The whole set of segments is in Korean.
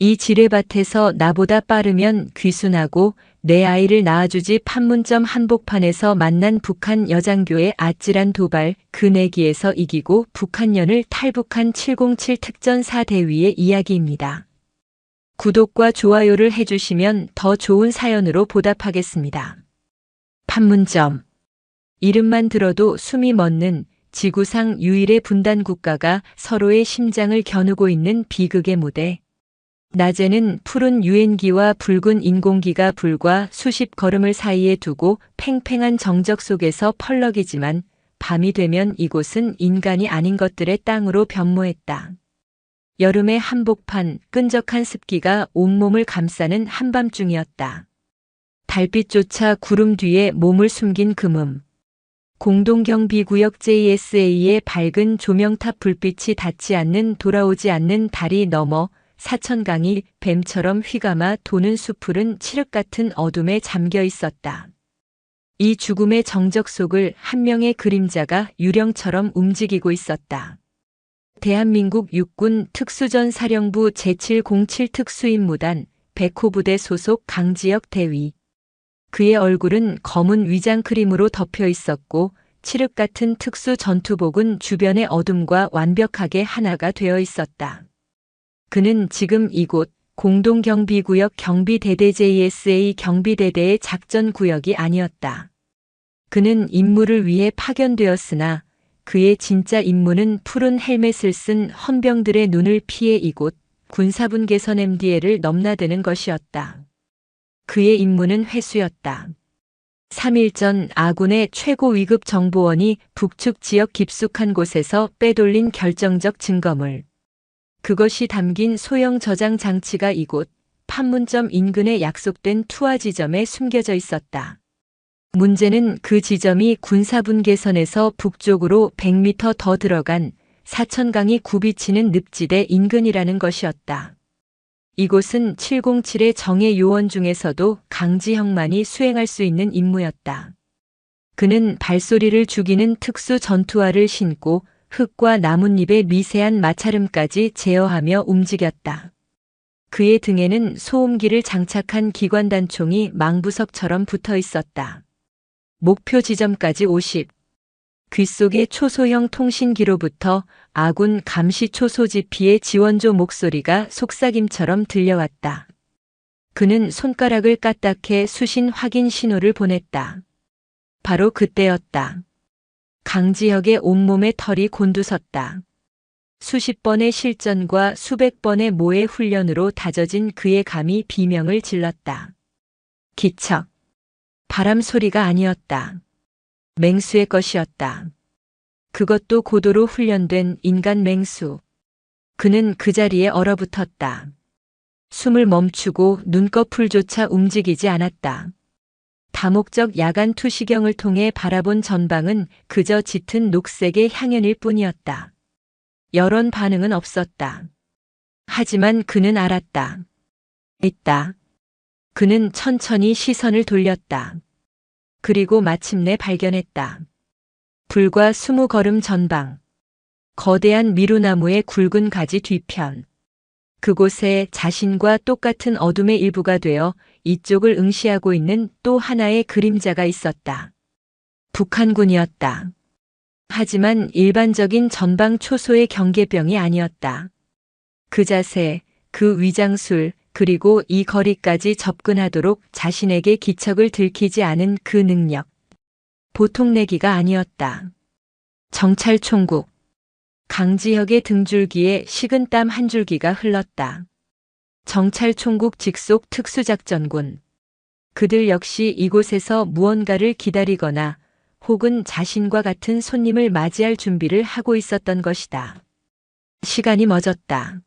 이 지뢰밭에서 나보다 빠르면 귀순하고 내 아이를 낳아주지. 판문점 한복판에서 만난 북한 여장교의 아찔한 도발, 그 내기에서 이기고 북한년을 탈북한 707 특전사 대위의 이야기입니다. 구독과 좋아요를 해주시면 더 좋은 사연으로 보답하겠습니다. 판문점. 이름만 들어도 숨이 멎는 지구상 유일의 분단 국가가 서로의 심장을 겨누고 있는 비극의 무대. 낮에는 푸른 유엔기와 붉은 인공기가 불과 수십 걸음을 사이에 두고 팽팽한 정적 속에서 펄럭이지만 밤이 되면 이곳은 인간이 아닌 것들의 땅으로 변모했다. 여름의 한복판, 끈적한 습기가 온몸을 감싸는 한밤중이었다. 달빛조차 구름 뒤에 몸을 숨긴 금음. 공동경비구역 JSA의 밝은 조명탑 불빛이 닿지 않는 돌아오지 않는 달이 넘어 사천강이 뱀처럼 휘감아 도는 숲풀은 칠흑 같은 어둠에 잠겨 있었다. 이 죽음의 정적 속을 한 명의 그림자가 유령처럼 움직이고 있었다. 대한민국 육군 특수전사령부 제707 특수임무단 100호 부대 소속 강지혁 대위. 그의 얼굴은 검은 위장 크림으로 덮여 있었고 칠흑 같은 특수 전투복은 주변의 어둠과 완벽하게 하나가 되어 있었다. 그는 지금 이곳 공동경비구역 경비대대 JSA 경비대대의 작전구역이 아니었다. 그는 임무를 위해 파견되었으나 그의 진짜 임무는 푸른 헬멧을 쓴 헌병들의 눈을 피해 이곳 군사분 개선 MDL을 넘나드는 것이었다. 그의 임무는 회수였다. 3일 전 아군의 최고 위급 정보원이 북측 지역 깊숙한 곳에서 빼돌린 결정적 증거물. 그것이 담긴 소형 저장 장치가 이곳 판문점 인근에 약속된 투하 지점에 숨겨져 있었다. 문제는 그 지점이 군사분 개선에서 북쪽으로 100m 더 들어간 사천강이 굽이치는 늪지대 인근이라는 것이었다. 이곳은 707의 정예 요원 중에서도 강지혁만이 수행할 수 있는 임무였다. 그는 발소리를 죽이는 특수 전투화를 신고 흙과 나뭇잎의 미세한 마찰음까지 제어하며 움직였다. 그의 등에는 소음기를 장착한 기관단총이 망부석처럼 붙어 있었다. 목표 지점까지 50. 귓속의 초소형 통신기로부터 아군 감시 초소 지피의 지원조 목소리가 속삭임처럼 들려왔다. 그는 손가락을 까딱해 수신 확인 신호를 보냈다. 바로 그때였다. 강지혁의 온몸에 털이 곤두섰다. 수십 번의 실전과 수백 번의 모의 훈련으로 다져진 그의 감이 비명을 질렀다. 기척. 바람 소리가 아니었다. 맹수의 것이었다. 그것도 고도로 훈련된 인간 맹수. 그는 그 자리에 얼어붙었다. 숨을 멈추고 눈꺼풀조차 움직이지 않았다. 다목적 야간 투시경을 통해 바라본 전방은 그저 짙은 녹색의 향연일 뿐이었다. 여론 반응은 없었다. 하지만 그는 알았다. 있다. 그는 천천히 시선을 돌렸다. 그리고 마침내 발견했다. 불과 20걸음 전방. 거대한 미루나무의 굵은 가지 뒤편. 그곳에 자신과 똑같은 어둠의 일부가 되어 이쪽을 응시하고 있는 또 하나의 그림자가 있었다. 북한군이었다. 하지만 일반적인 전방 초소의 경계병이 아니었다. 그 자세, 그 위장술, 그리고 이 거리까지 접근하도록 자신에게 기척을 들키지 않은 그 능력. 보통 내기가 아니었다. 정찰총국. 강지혁의 등줄기에 식은땀 한 줄기가 흘렀다. 정찰총국 직속 특수작전군. 그들 역시 이곳에서 무언가를 기다리거나 혹은 자신과 같은 손님을 맞이할 준비를 하고 있었던 것이다. 시간이 멎었다.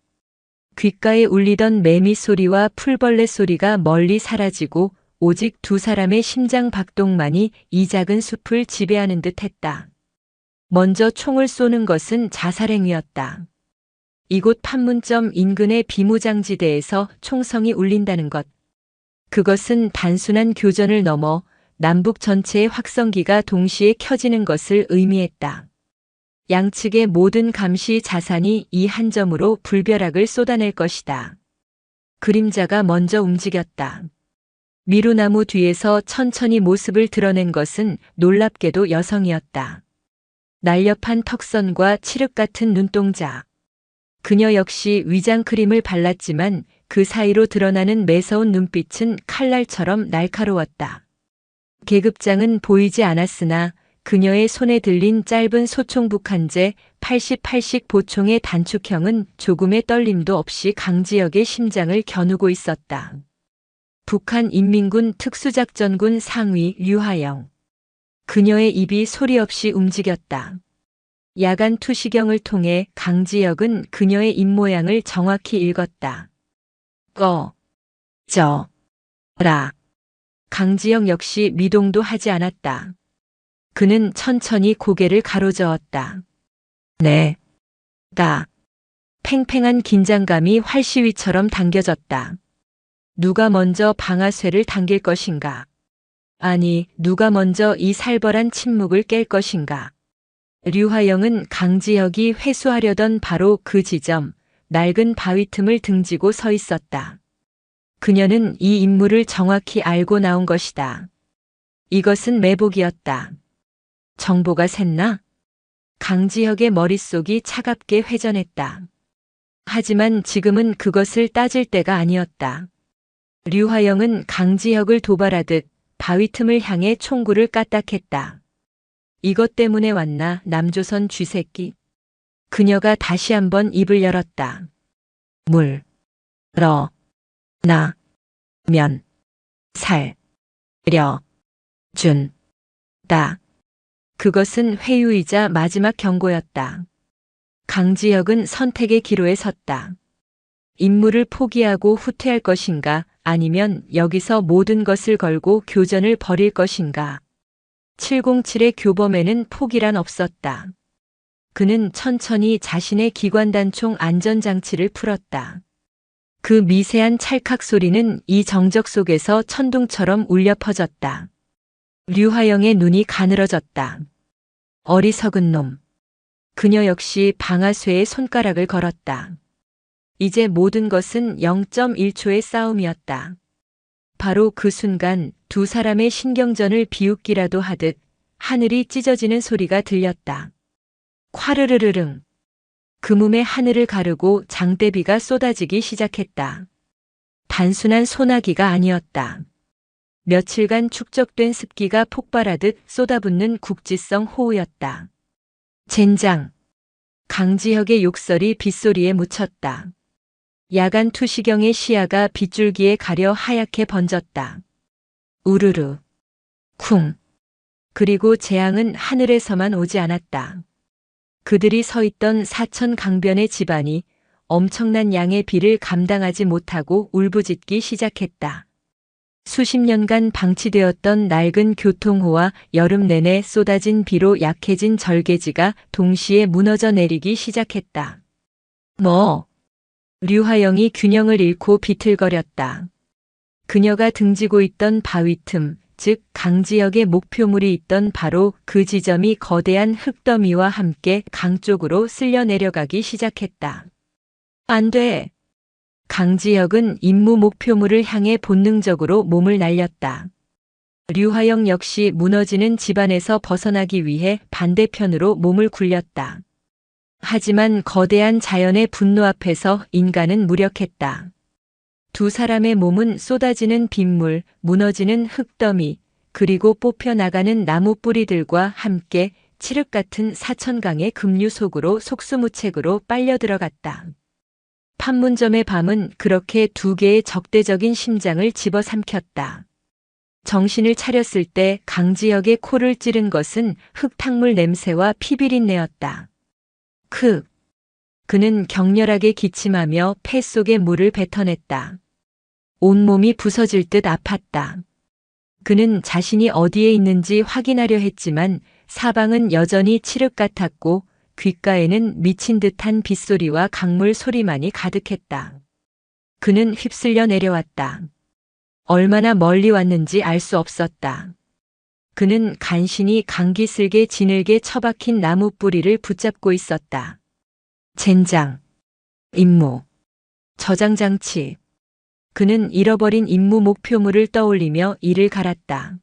귓가에 울리던 매미 소리와 풀벌레 소리가 멀리 사라지고 오직 두 사람의 심장 박동만이 이 작은 숲을 지배하는 듯 했다. 먼저 총을 쏘는 것은 자살행위였다. 이곳 판문점 인근의 비무장지대에서 총성이 울린다는 것. 그것은 단순한 교전을 넘어 남북 전체의 확성기가 동시에 켜지는 것을 의미했다. 양측의 모든 감시 자산이 이 한 점으로 불벼락을 쏟아낼 것이다. 그림자가 먼저 움직였다. 미루나무 뒤에서 천천히 모습을 드러낸 것은 놀랍게도 여성이었다. 날렵한 턱선과 칠흑 같은 눈동자. 그녀 역시 위장 크림을 발랐지만 그 사이로 드러나는 매서운 눈빛은 칼날처럼 날카로웠다. 계급장은 보이지 않았으나 그녀의 손에 들린 짧은 소총 북한제 88식 보총의 단축형은 조금의 떨림도 없이 강지혁의 심장을 겨누고 있었다. 북한 인민군 특수작전군 상위 류하영. 그녀의 입이 소리 없이 움직였다. 야간 투시경을 통해 강지혁은 그녀의 입모양을 정확히 읽었다. 라. 강지혁 역시 미동도 하지 않았다. 그는 천천히 고개를 가로저었다. 네. 팽팽한 긴장감이 활시위처럼 당겨졌다. 누가 먼저 방아쇠를 당길 것인가? 아니, 누가 먼저 이 살벌한 침묵을 깰 것인가? 류하영은 강지혁이 회수하려던 바로 그 지점, 낡은 바위 틈을 등지고 서 있었다. 그녀는 이 인물을 정확히 알고 나온 것이다. 이것은 매복이었다. 정보가 샜나? 강지혁의 머릿속이 차갑게 회전했다. 하지만 지금은 그것을 따질 때가 아니었다. 류하영은 강지혁을 도발하듯 바위 틈을 향해 총구를 까딱했다. 이것 때문에 왔나, 남조선 쥐새끼. 그녀가 다시 한번 입을 열었다. 준다. 그것은 회유이자 마지막 경고였다. 강지혁은 선택의 기로에 섰다. 임무를 포기하고 후퇴할 것인가, 아니면 여기서 모든 것을 걸고 교전을 벌일 것인가. 707의 교범에는 포기란 없었다. 그는 천천히 자신의 기관단총 안전장치를 풀었다. 그 미세한 찰칵 소리는 이 정적 속에서 천둥처럼 울려 퍼졌다. 류하영의 눈이 가늘어졌다. 어리석은 놈. 그녀 역시 방아쇠에 손가락을 걸었다. 이제 모든 것은 0.1초의 싸움이었다. 바로 그 순간 두 사람의 신경전을 비웃기라도 하듯 하늘이 찢어지는 소리가 들렸다. 콰르르르릉. 그몸의 하늘을 가르고 장대비가 쏟아지기 시작했다. 단순한 소나기가 아니었다. 며칠간 축적된 습기가 폭발하듯 쏟아붓는 국지성 호우였다. 젠장. 강지혁의 욕설이 빗소리에 묻혔다. 야간 투시경의 시야가 빗줄기에 가려 하얗게 번졌다. 우르르. 쿵. 그리고 재앙은 하늘에서만 오지 않았다. 그들이 서 있던 사천 강변의 집안이 엄청난 양의 비를 감당하지 못하고 울부짖기 시작했다. 수십 년간 방치되었던 낡은 교통호와 여름 내내 쏟아진 비로 약해진 절개지가 동시에 무너져 내리기 시작했다. 류하영이 균형을 잃고 비틀거렸다. 그녀가 등지고 있던 바위 틈, 즉 강지혁의 목표물이 있던 바로 그 지점이 거대한 흙더미와 함께 강 쪽으로 쓸려 내려가기 시작했다. 안 돼. 강지혁은 임무 목표물을 향해 본능적으로 몸을 날렸다. 류하영 역시 무너지는 집안에서 벗어나기 위해 반대편으로 몸을 굴렸다. 하지만 거대한 자연의 분노 앞에서 인간은 무력했다. 두 사람의 몸은 쏟아지는 빗물, 무너지는 흙더미, 그리고 뽑혀나가는 나무 뿌리들과 함께 칠흑 같은 사천강의 급류 속으로 속수무책으로 빨려 들어갔다. 판문점의 밤은 그렇게 두 개의 적대적인 심장을 집어삼켰다. 정신을 차렸을 때 강지혁의 코를 찌른 것은 흙탕물 냄새와 피비린내였다. 그는 격렬하게 기침하며 폐 속에 물을 뱉어냈다. 온몸이 부서질 듯 아팠다. 그는 자신이 어디에 있는지 확인하려 했지만 사방은 여전히 칠흑 같았고 귓가에는 미친 듯한 빗소리와 강물 소리만이 가득했다. 그는 휩쓸려 내려왔다. 얼마나 멀리 왔는지 알 수 없었다. 그는 간신히 강기슬게 지늘게 처박힌 나무 뿌리를 붙잡고 있었다. 젠장. 임무. 저장장치. 그는 잃어버린 임무 목표물을 떠올리며 이를 갈았다.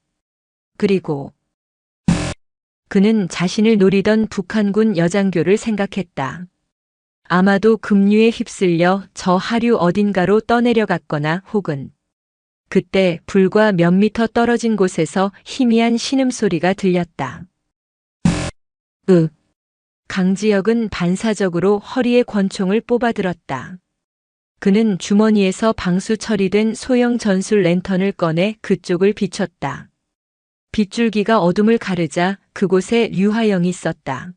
그리고 그는 자신을 노리던 북한군 여장교를 생각했다. 아마도 급류에 휩쓸려 저 하류 어딘가로 떠내려갔거나 혹은 그때 불과 몇 미터 떨어진 곳에서 희미한 신음소리가 들렸다. 강지혁은 반사적으로 허리에 권총을 뽑아들었다. 그는 주머니에서 방수 처리된 소형 전술 랜턴을 꺼내 그쪽을 비췄다. 빗줄기가 어둠을 가르자 그곳에 류하영이 있었다.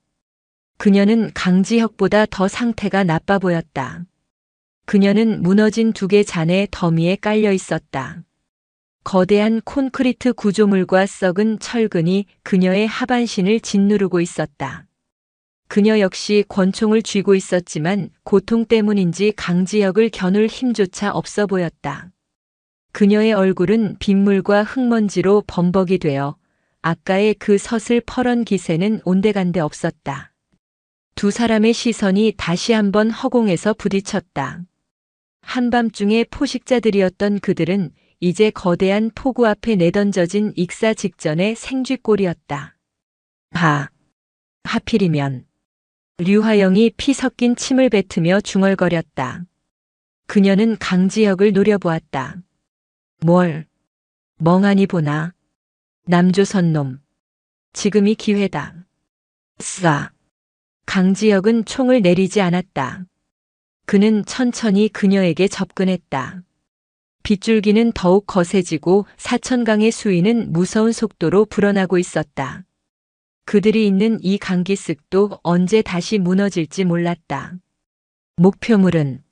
그녀는 강지혁보다 더 상태가 나빠 보였다. 그녀는 무너진 두 개 잔의 더미에 깔려 있었다. 거대한 콘크리트 구조물과 썩은 철근이 그녀의 하반신을 짓누르고 있었다. 그녀 역시 권총을 쥐고 있었지만 고통 때문인지 강지혁을 겨눌 힘조차 없어 보였다. 그녀의 얼굴은 빗물과 흙먼지로 범벅이 되어 아까의 그 서슬퍼런 기세는 온데간데 없었다. 두 사람의 시선이 다시 한번 허공에서 부딪혔다. 한밤중의 포식자들이었던 그들은 이제 거대한 폭우 앞에 내던져진 익사 직전의 생쥐꼴이었다. 하필이면. 류하영이 피 섞인 침을 뱉으며 중얼거렸다. 그녀는 강지혁을 노려보았다. 뭘 멍하니 보나. 남조선 놈. 지금이 기회다. 강지혁은 총을 내리지 않았다. 그는 천천히 그녀에게 접근했다. 빗줄기는 더욱 거세지고 사천강의 수위는 무서운 속도로 불어나고 있었다. 그들이 있는 이 강기슭도 언제 다시 무너질지 몰랐다. 목표물은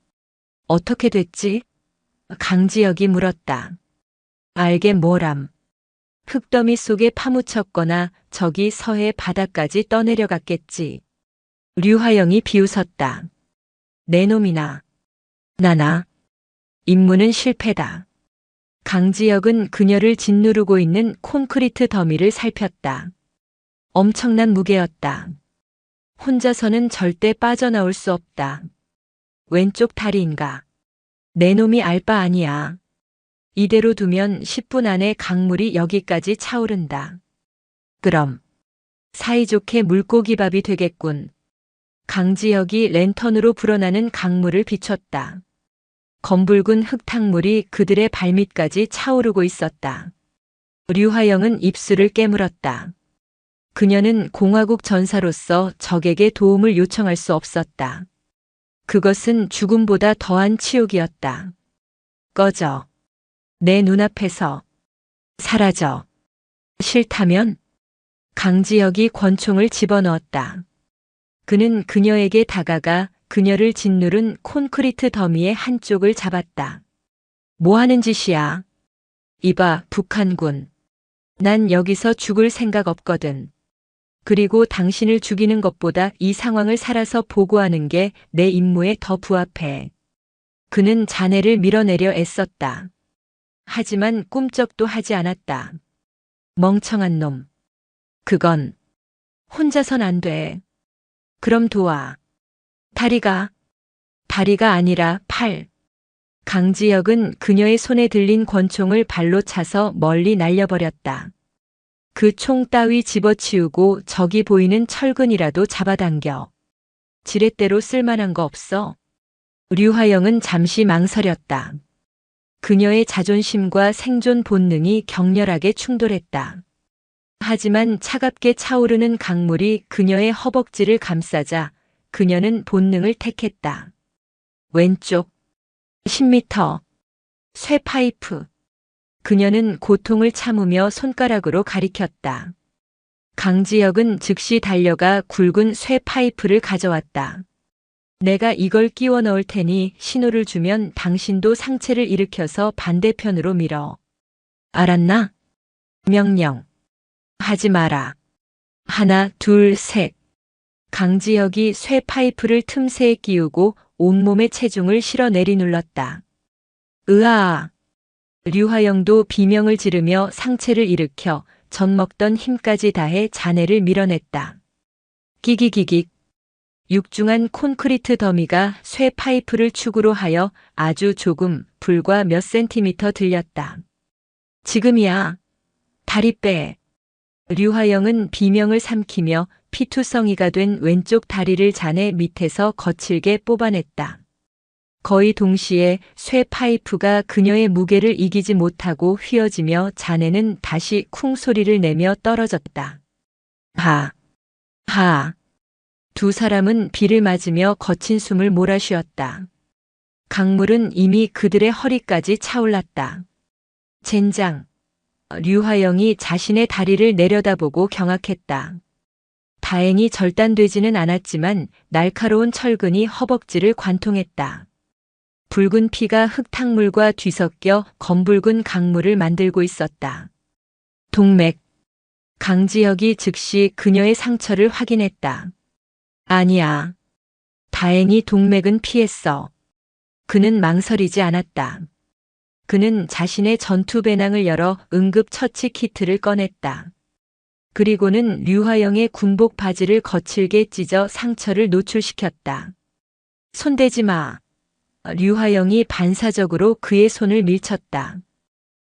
어떻게 됐지? 강지혁이 물었다. 알게 뭐람. 흙더미 속에 파묻혔거나 저기 서해 바다까지 떠내려갔겠지. 류하영이 비웃었다. 내 놈이나. 나나. 임무는 실패다. 강지혁은 그녀를 짓누르고 있는 콘크리트 더미를 살폈다. 엄청난 무게였다. 혼자서는 절대 빠져나올 수 없다. 왼쪽 다리인가. 내 놈이 알 바 아니야. 이대로 두면 10분 안에 강물이 여기까지 차오른다. 그럼 사이좋게 물고기밥이 되겠군. 강지혁이 랜턴으로 불어나는 강물을 비췄다. 검붉은 흙탕물이 그들의 발밑까지 차오르고 있었다. 류하영은 입술을 깨물었다. 그녀는 공화국 전사로서 적에게 도움을 요청할 수 없었다. 그것은 죽음보다 더한 치욕이었다. 꺼져. 내 눈앞에서. 사라져. 싫다면? 강지혁이 권총을 집어넣었다. 그는 그녀에게 다가가 그녀를 짓누른 콘크리트 더미의 한쪽을 잡았다. 뭐 하는 짓이야? 이봐, 북한군. 난 여기서 죽을 생각 없거든. 그리고 당신을 죽이는 것보다 이 상황을 살아서 보고하는 게 내 임무에 더 부합해. 그는 자네를 밀어내려 애썼다. 하지만 꿈쩍도 하지 않았다. 멍청한 놈. 그건 혼자선 안 돼. 그럼 도와. 다리가 아니라 팔. 강지혁은 그녀의 손에 들린 권총을 발로 차서 멀리 날려버렸다. 그 총 따위 집어치우고 저기 보이는 철근이라도 잡아당겨. 지렛대로 쓸만한 거 없어? 류하영은 잠시 망설였다. 그녀의 자존심과 생존 본능이 격렬하게 충돌했다. 하지만 차갑게 차오르는 강물이 그녀의 허벅지를 감싸자 그녀는 본능을 택했다. 왼쪽 10m 쇠파이프. 그녀는 고통을 참으며 손가락으로 가리켰다. 강지혁은 즉시 달려가 굵은 쇠파이프를 가져왔다. 내가 이걸 끼워 넣을 테니 신호를 주면 당신도 상체를 일으켜서 반대편으로 밀어. 알았나? 명령. 하지 마라. 하나, 둘, 셋. 강지혁이 쇠파이프를 틈새에 끼우고 온몸의 체중을 실어 내리눌렀다. 으아! 류하영도 비명을 지르며 상체를 일으켜 젖먹던 힘까지 다해 자네를 밀어냈다. 기기기기. 육중한 콘크리트 더미가 쇠 파이프를 축으로 하여 아주 조금 불과 몇 센티미터 들렸다. 지금이야. 다리 빼. 류화영은 비명을 삼키며 피투성이가 된 왼쪽 다리를 자네 밑에서 거칠게 뽑아냈다. 거의 동시에 쇠 파이프가 그녀의 무게를 이기지 못하고 휘어지며 자네는 다시 쿵 소리를 내며 떨어졌다. 하. 하. 두 사람은 비를 맞으며 거친 숨을 몰아쉬었다. 강물은 이미 그들의 허리까지 차올랐다. 젠장. 류화영이 자신의 다리를 내려다보고 경악했다. 다행히 절단되지는 않았지만 날카로운 철근이 허벅지를 관통했다. 붉은 피가 흙탕물과 뒤섞여 검붉은 강물을 만들고 있었다. 동맥. 강지혁이 즉시 그녀의 상처를 확인했다. 아니야. 다행히 동맥은 피했어. 그는 망설이지 않았다. 그는 자신의 전투 배낭을 열어 응급처치 키트를 꺼냈다. 그리고는 류화영의 군복 바지를 거칠게 찢어 상처를 노출시켰다. 손대지 마. 류화영이 반사적으로 그의 손을 밀쳤다.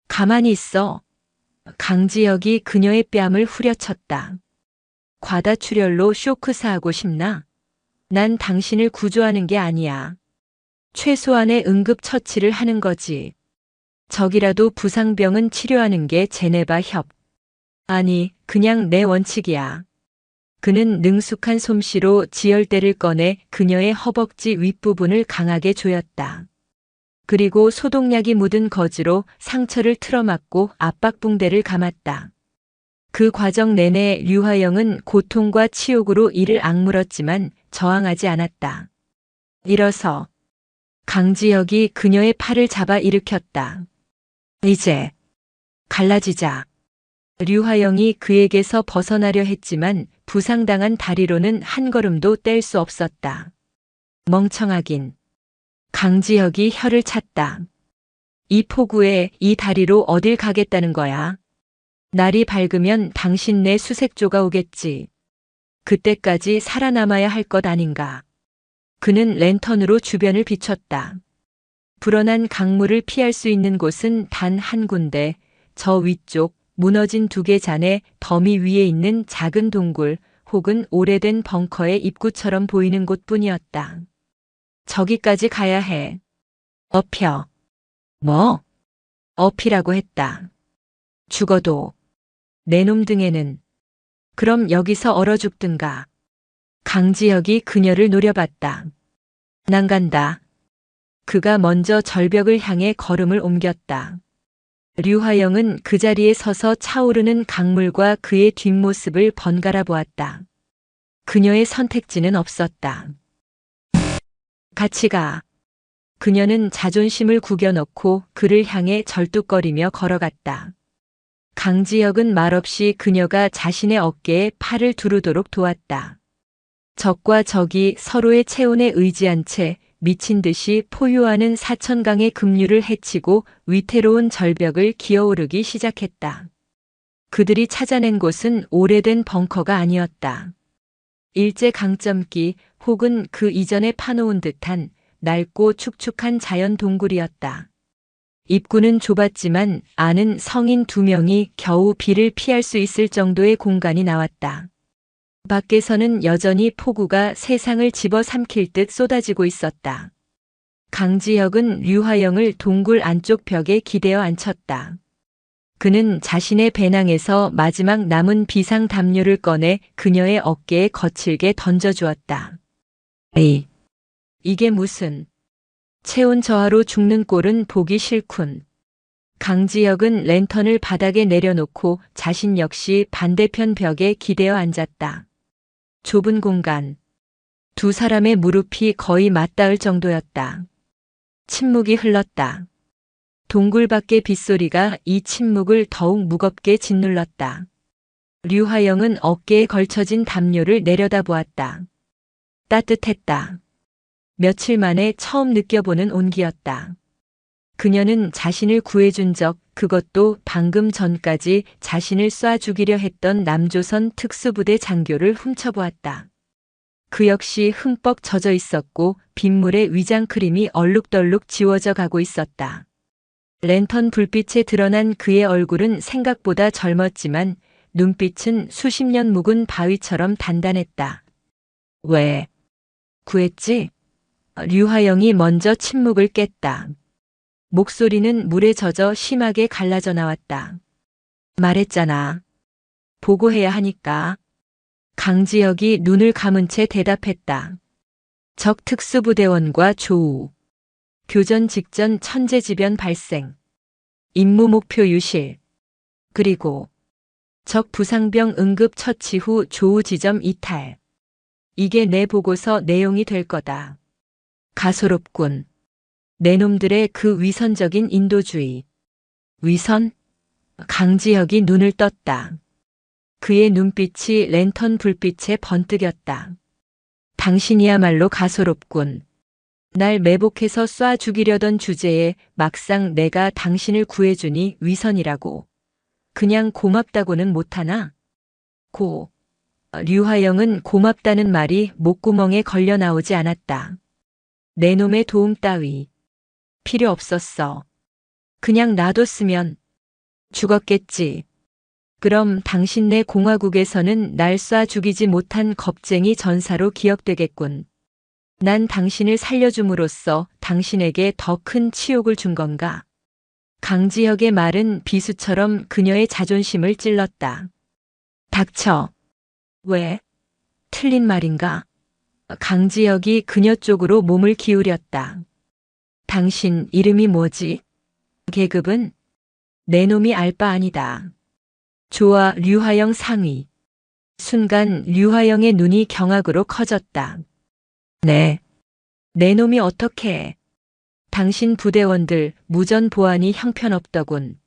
가만히 있어. 강지혁이 그녀의 뺨을 후려쳤다. 과다출혈로 쇼크사하고 싶나? 난 당신을 구조하는 게 아니야. 최소한의 응급처치를 하는 거지. 적이라도 부상병은 치료하는 게 제네바 협. 아니, 그냥 내 원칙이야. 그는 능숙한 솜씨로 지혈대를 꺼내 그녀의 허벅지 윗부분을 강하게 조였다. 그리고 소독약이 묻은 거즈로 상처를 틀어막고 압박붕대를 감았다. 그 과정 내내 류화영은 고통과 치욕으로 이를 악물었지만 저항하지 않았다. 일어서. 강지혁이 그녀의 팔을 잡아 일으켰다. 이제 갈라지자. 류화영이 그에게서 벗어나려 했지만 부상당한 다리로는 한 걸음도 뗄 수 없었다. 멍청하긴. 강지혁이 혀를 찼다. 이 폭우에 이 다리로 어딜 가겠다는 거야? 날이 밝으면 당신 내 수색조가 오겠지. 그때까지 살아남아야 할 것 아닌가. 그는 랜턴으로 주변을 비췄다. 불어난 강물을 피할 수 있는 곳은 단 한 군데, 저 위쪽 무너진 두 개 잔의 더미 위에 있는 작은 동굴 혹은 오래된 벙커의 입구처럼 보이는 곳뿐이었다. 저기까지 가야 해. 업혀. 뭐? 업이라고 했다. 죽어도. 내 놈 등에는. 그럼 여기서 얼어 죽든가. 강지혁이 그녀를 노려봤다. 난 간다. 그가 먼저 절벽을 향해 걸음을 옮겼다. 류화영은 그 자리에 서서 차오르는 강물과 그의 뒷모습을 번갈아 보았다. 그녀의 선택지는 없었다. 같이 가. 그녀는 자존심을 구겨넣고 그를 향해 절뚝거리며 걸어갔다. 강지혁은 말없이 그녀가 자신의 어깨에 팔을 두르도록 도왔다. 적과 적이 서로의 체온에 의지한 채 미친 듯이 포효하는 사천강의 급류를 헤치고 위태로운 절벽을 기어오르기 시작했다. 그들이 찾아낸 곳은 오래된 벙커가 아니었다. 일제 강점기 혹은 그 이전에 파놓은 듯한 낡고 축축한 자연 동굴이었다. 입구는 좁았지만 안은 성인 2명이 겨우 비를 피할 수 있을 정도의 공간이 나왔다. 밖에서는 여전히 폭우가 세상을 집어삼킬 듯 쏟아지고 있었다. 강지혁은 류화영을 동굴 안쪽 벽에 기대어 앉혔다. 그는 자신의 배낭에서 마지막 남은 비상 담요를 꺼내 그녀의 어깨에 거칠게 던져주었다. 에이, 이게 무슨. 체온 저하로 죽는 꼴은 보기 싫군. 강지혁은 랜턴을 바닥에 내려놓고 자신 역시 반대편 벽에 기대어 앉았다. 좁은 공간. 두 사람의 무릎이 거의 맞닿을 정도였다. 침묵이 흘렀다. 동굴 밖의 빗소리가 이 침묵을 더욱 무겁게 짓눌렀다. 류화영은 어깨에 걸쳐진 담요를 내려다보았다. 따뜻했다. 며칠 만에 처음 느껴보는 온기였다. 그녀는 자신을 구해준 적, 그것도 방금 전까지 자신을 쏴 죽이려 했던 남조선 특수부대 장교를 훔쳐보았다. 그 역시 흠뻑 젖어 있었고 빗물에 위장크림이 얼룩덜룩 지워져 가고 있었다. 랜턴 불빛에 드러난 그의 얼굴은 생각보다 젊었지만 눈빛은 수십 년 묵은 바위처럼 단단했다. 왜? 구했지? 류하영이 먼저 침묵을 깼다. 목소리는 물에 젖어 심하게 갈라져 나왔다. 말했잖아. 보고해야 하니까. 강지혁이 눈을 감은 채 대답했다. 적 특수부대원과 조우. 교전 직전 천재지변 발생. 임무 목표 유실. 그리고 적 부상병 응급 처치 후 조우 지점 이탈. 이게 내 보고서 내용이 될 거다. 가소롭군. 내 놈들의 그 위선적인 인도주의. 위선? 강지혁이 눈을 떴다. 그의 눈빛이 랜턴 불빛에 번뜩였다. 당신이야말로 가소롭군. 날 매복해서 쏴 죽이려던 주제에 막상 내가 당신을 구해주니 위선이라고. 그냥 고맙다고는 못하나? 류하영은 고맙다는 말이 목구멍에 걸려 나오지 않았다. 내 놈의 도움 따위. 필요 없었어. 그냥 놔뒀으면 죽었겠지. 그럼 당신네 공화국에서는 날 쏴 죽이지 못한 겁쟁이 전사로 기억되겠군. 난 당신을 살려줌으로써 당신에게 더 큰 치욕을 준 건가? 강지혁의 말은 비수처럼 그녀의 자존심을 찔렀다. 닥쳐. 왜? 틀린 말인가? 강지혁이 그녀 쪽으로 몸을 기울였다. 당신 이름이 뭐지? 계급은? 내 놈이 알 바 아니다. 좋아, 류하영 상위. 순간 류하영의 눈이 경악으로 커졌다. 네. 내 놈이 어떻게 해? 당신 부대원들 무전 보안이 형편없더군.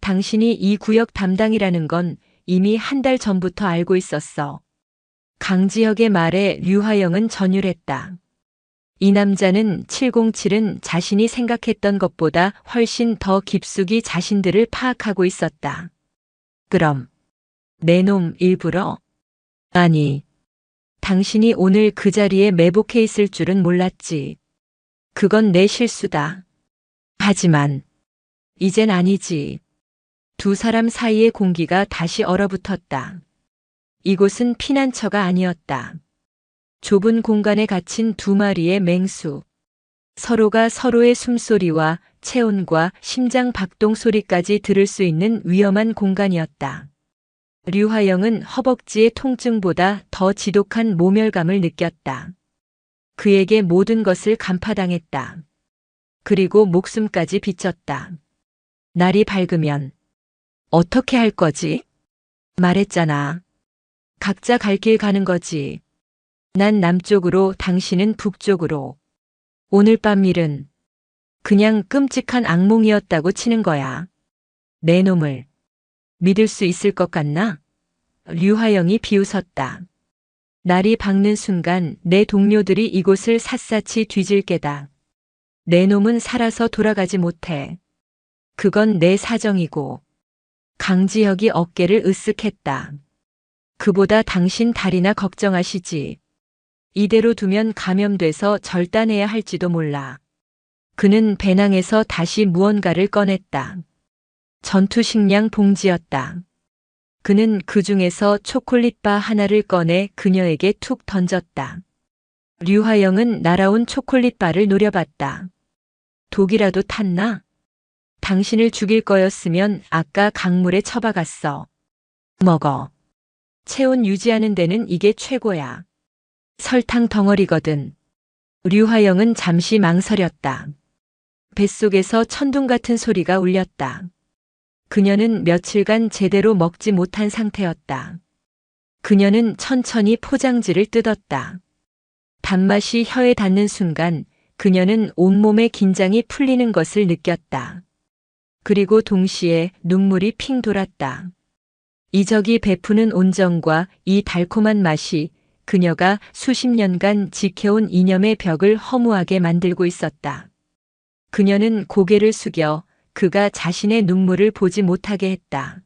당신이 이 구역 담당이라는 건 이미 한 달 전부터 알고 있었어. 강지혁의 말에 류하영은 전율했다. 이 남자는 707은 자신이 생각했던 것보다 훨씬 더 깊숙이 자신들을 파악하고 있었다. 그럼 내 놈 일부러? 아니, 당신이 오늘 그 자리에 매복해 있을 줄은 몰랐지. 그건 내 실수다. 하지만 이젠 아니지. 두 사람 사이의 공기가 다시 얼어붙었다. 이곳은 피난처가 아니었다. 좁은 공간에 갇힌 두 마리의 맹수. 서로가 서로의 숨소리와 체온과 심장 박동 소리까지 들을 수 있는 위험한 공간이었다. 류하영은 허벅지의 통증보다 더 지독한 모멸감을 느꼈다. 그에게 모든 것을 간파당했다. 그리고 목숨까지 비쳤다. 날이 밝으면 어떻게 할 거지? 말했잖아. 각자 갈 길 가는 거지. 난 남쪽으로, 당신은 북쪽으로. 오늘 밤 일은 그냥 끔찍한 악몽이었다고 치는 거야. 내 놈을 믿을 수 있을 것 같나? 류하영이 비웃었다. 날이 밝는 순간 내 동료들이 이곳을 샅샅이 뒤질 게다. 내 놈은 살아서 돌아가지 못해. 그건 내 사정이고. 강지혁이 어깨를 으쓱했다. 그보다 당신 다리나 걱정하시지. 이대로 두면 감염돼서 절단해야 할지도 몰라. 그는 배낭에서 다시 무언가를 꺼냈다. 전투식량 봉지였다. 그는 그 중에서 초콜릿바 하나를 꺼내 그녀에게 툭 던졌다. 류하영은 날아온 초콜릿바를 노려봤다. 독이라도 탔나? 당신을 죽일 거였으면 아까 강물에 처박았어. 먹어. 체온 유지하는 데는 이게 최고야. 설탕 덩어리거든. 류하영은 잠시 망설였다. 뱃속에서 천둥 같은 소리가 울렸다. 그녀는 며칠간 제대로 먹지 못한 상태였다. 그녀는 천천히 포장지를 뜯었다. 단맛이 혀에 닿는 순간 그녀는 온몸의 긴장이 풀리는 것을 느꼈다. 그리고 동시에 눈물이 핑 돌았다. 이적이 베푸는 온정과 이 달콤한 맛이 그녀가 수십 년간 지켜온 이념의 벽을 허무하게 만들고 있었다. 그녀는 고개를 숙여 그가 자신의 눈물을 보지 못하게 했다.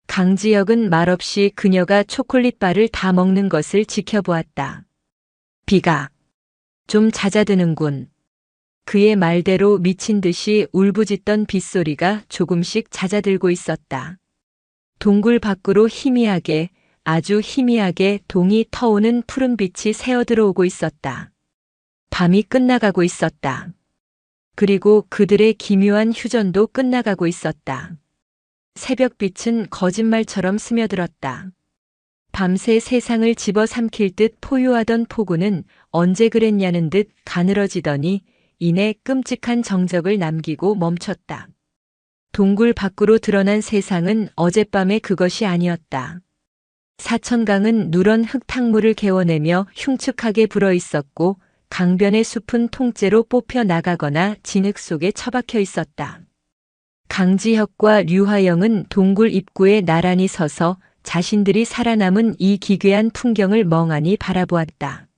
강지혁은 말없이 그녀가 초콜릿바를 다 먹는 것을 지켜보았다. 비가 좀 잦아드는군. 그의 말대로 미친 듯이 울부짖던 빗소리가 조금씩 잦아들고 있었다. 동굴 밖으로 희미하게, 아주 희미하게 동이 터오는 푸른빛이 새어들어오고 있었다. 밤이 끝나가고 있었다. 그리고 그들의 기묘한 휴전도 끝나가고 있었다. 새벽빛은 거짓말처럼 스며들었다. 밤새 세상을 집어삼킬 듯 포효하던 폭우는 언제 그랬냐는 듯 가늘어지더니 이내 끔찍한 정적을 남기고 멈췄다. 동굴 밖으로 드러난 세상은 어젯밤의 그것이 아니었다. 사천강은 누런 흙탕물을 개워내며 흉측하게 불어 있었고 강변의 숲은 통째로 뽑혀 나가거나 진흙 속에 처박혀 있었다. 강지혁과 류화영은 동굴 입구에 나란히 서서 자신들이 살아남은 이 기괴한 풍경을 멍하니 바라보았다.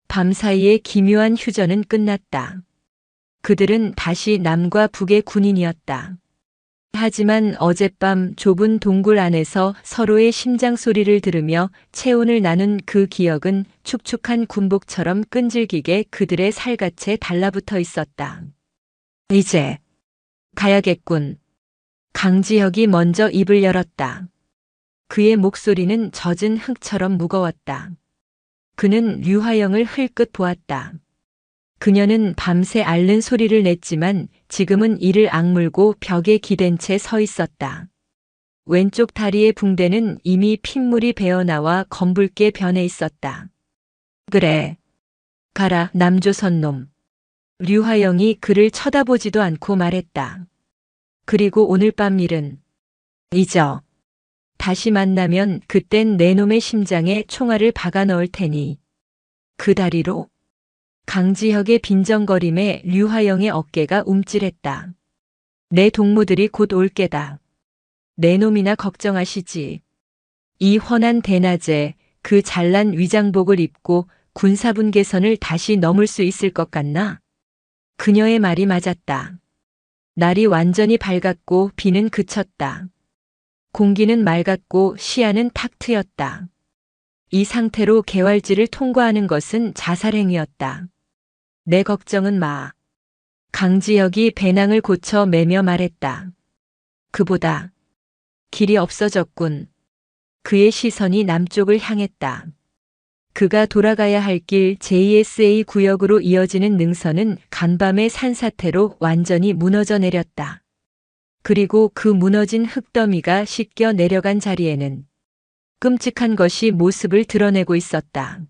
밤사이의 기묘한 휴전은 끝났다. 그들은 다시 남과 북의 군인이었다. 하지만 어젯밤 좁은 동굴 안에서 서로의 심장 소리를 들으며 체온을 나눈 그 기억은 축축한 군복처럼 끈질기게 그들의 살갗에 달라붙어 있었다. 이제 가야겠군. 강지혁이 먼저 입을 열었다. 그의 목소리는 젖은 흙처럼 무거웠다. 그는 류화영을 흘끗 보았다. 그녀는 밤새 앓는 소리를 냈지만 지금은 이를 악물고 벽에 기댄 채 서 있었다. 왼쪽 다리의 붕대는 이미 핏물이 배어나와 검붉게 변해 있었다. 그래. 가라, 남조선 놈. 류화영이 그를 쳐다보지도 않고 말했다. 그리고 오늘 밤 일은 잊어. 다시 만나면 그땐 내 놈의 심장에 총알을 박아 넣을 테니. 그 다리로. 강지혁의 빈정거림에 류화영의 어깨가 움찔했다. 내 동무들이 곧 올 게다. 내 놈이나 걱정하시지. 이 훤한 대낮에 그 잘난 위장복을 입고 군사분계선을 다시 넘을 수 있을 것 같나? 그녀의 말이 맞았다. 날이 완전히 밝았고 비는 그쳤다. 공기는 맑았고 시야는 탁 트였다. 이 상태로 개활지를 통과하는 것은 자살행위였다. 내 걱정은 마. 강지혁이 배낭을 고쳐 매며 말했다. 그보다 길이 없어졌군. 그의 시선이 남쪽을 향했다. 그가 돌아가야 할 길 JSA 구역으로 이어지는 능선은 간밤의 산사태로 완전히 무너져 내렸다. 그리고 그 무너진 흙더미가 씻겨 내려간 자리에는 끔찍한 것이 모습을 드러내고 있었다.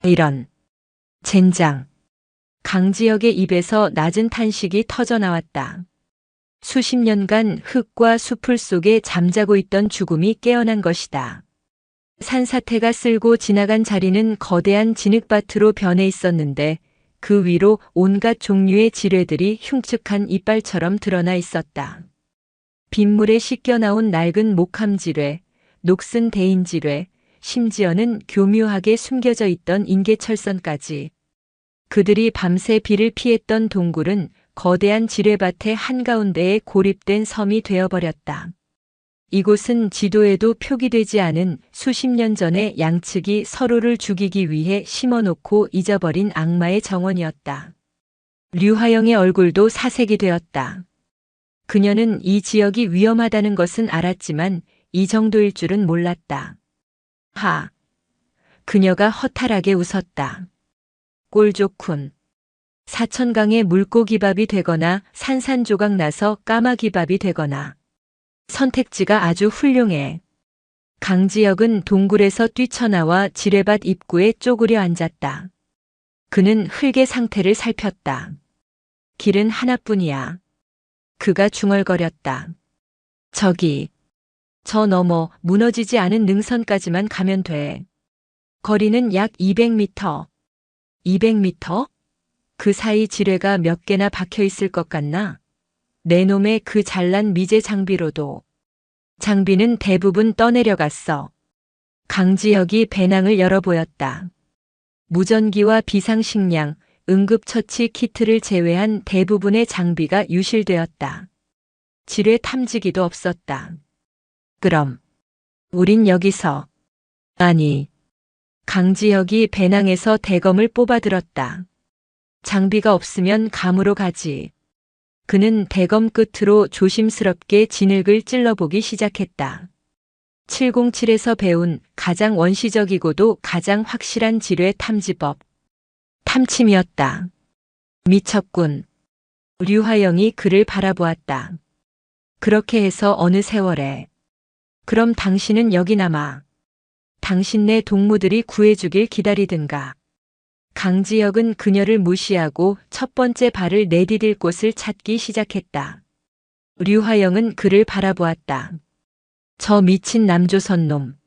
이런. 젠장. 강지혁의 입에서 낮은 탄식이 터져 나왔다. 수십 년간 흙과 수풀 속에 잠자고 있던 죽음이 깨어난 것이다. 산사태가 쓸고 지나간 자리는 거대한 진흙밭으로 변해 있었는데 그 위로 온갖 종류의 지뢰들이 흉측한 이빨처럼 드러나 있었다. 빗물에 씻겨 나온 낡은 목함지뢰, 녹슨 대인지뢰, 심지어는 교묘하게 숨겨져 있던 인계철선까지. 그들이 밤새 비를 피했던 동굴은 거대한 지뢰밭의 한가운데에 고립된 섬이 되어버렸다. 이곳은 지도에도 표기되지 않은 수십 년 전에 양측이 서로를 죽이기 위해 심어놓고 잊어버린 악마의 정원이었다. 류화영의 얼굴도 사색이 되었다. 그녀는 이 지역이 위험하다는 것은 알았지만 이 정도일 줄은 몰랐다. 하. 그녀가 허탈하게 웃었다. 꼴 좋군. 사천강의 물고기밥이 되거나 산산조각 나서 까마귀밥이 되거나. 선택지가 아주 훌륭해. 강지혁은 동굴에서 뛰쳐나와 지뢰밭 입구에 쪼그려 앉았다. 그는 흙의 상태를 살폈다. 길은 하나뿐이야. 그가 중얼거렸다. 저기. 저 너머 무너지지 않은 능선까지만 가면 돼. 거리는 약 200m. 200m? 그 사이 지뢰가 몇 개나 박혀 있을 것 같나? 내 놈의 그 잘난 미제 장비로도. 장비는 대부분 떠내려갔어. 강지혁이 배낭을 열어 보였다. 무전기와 비상식량, 응급처치 키트를 제외한 대부분의 장비가 유실되었다. 지뢰 탐지기도 없었다. 그럼 우린 여기서. 아니. 강지혁이 배낭에서 대검을 뽑아들었다. 장비가 없으면 감으로 가지. 그는 대검 끝으로 조심스럽게 진흙을 찔러보기 시작했다. 707에서 배운 가장 원시적이고도 가장 확실한 지뢰 탐지법. 탐침이었다. 미쳤군. 류화영이 그를 바라보았다. 그렇게 해서 어느 세월에. 그럼 당신은 여기 남아. 당신네 동무들이 구해주길 기다리든가. 강지혁은 그녀를 무시하고 첫 번째 발을 내디딜 곳을 찾기 시작했다. 류화영은 그를 바라보았다. 저 미친 남조선 놈.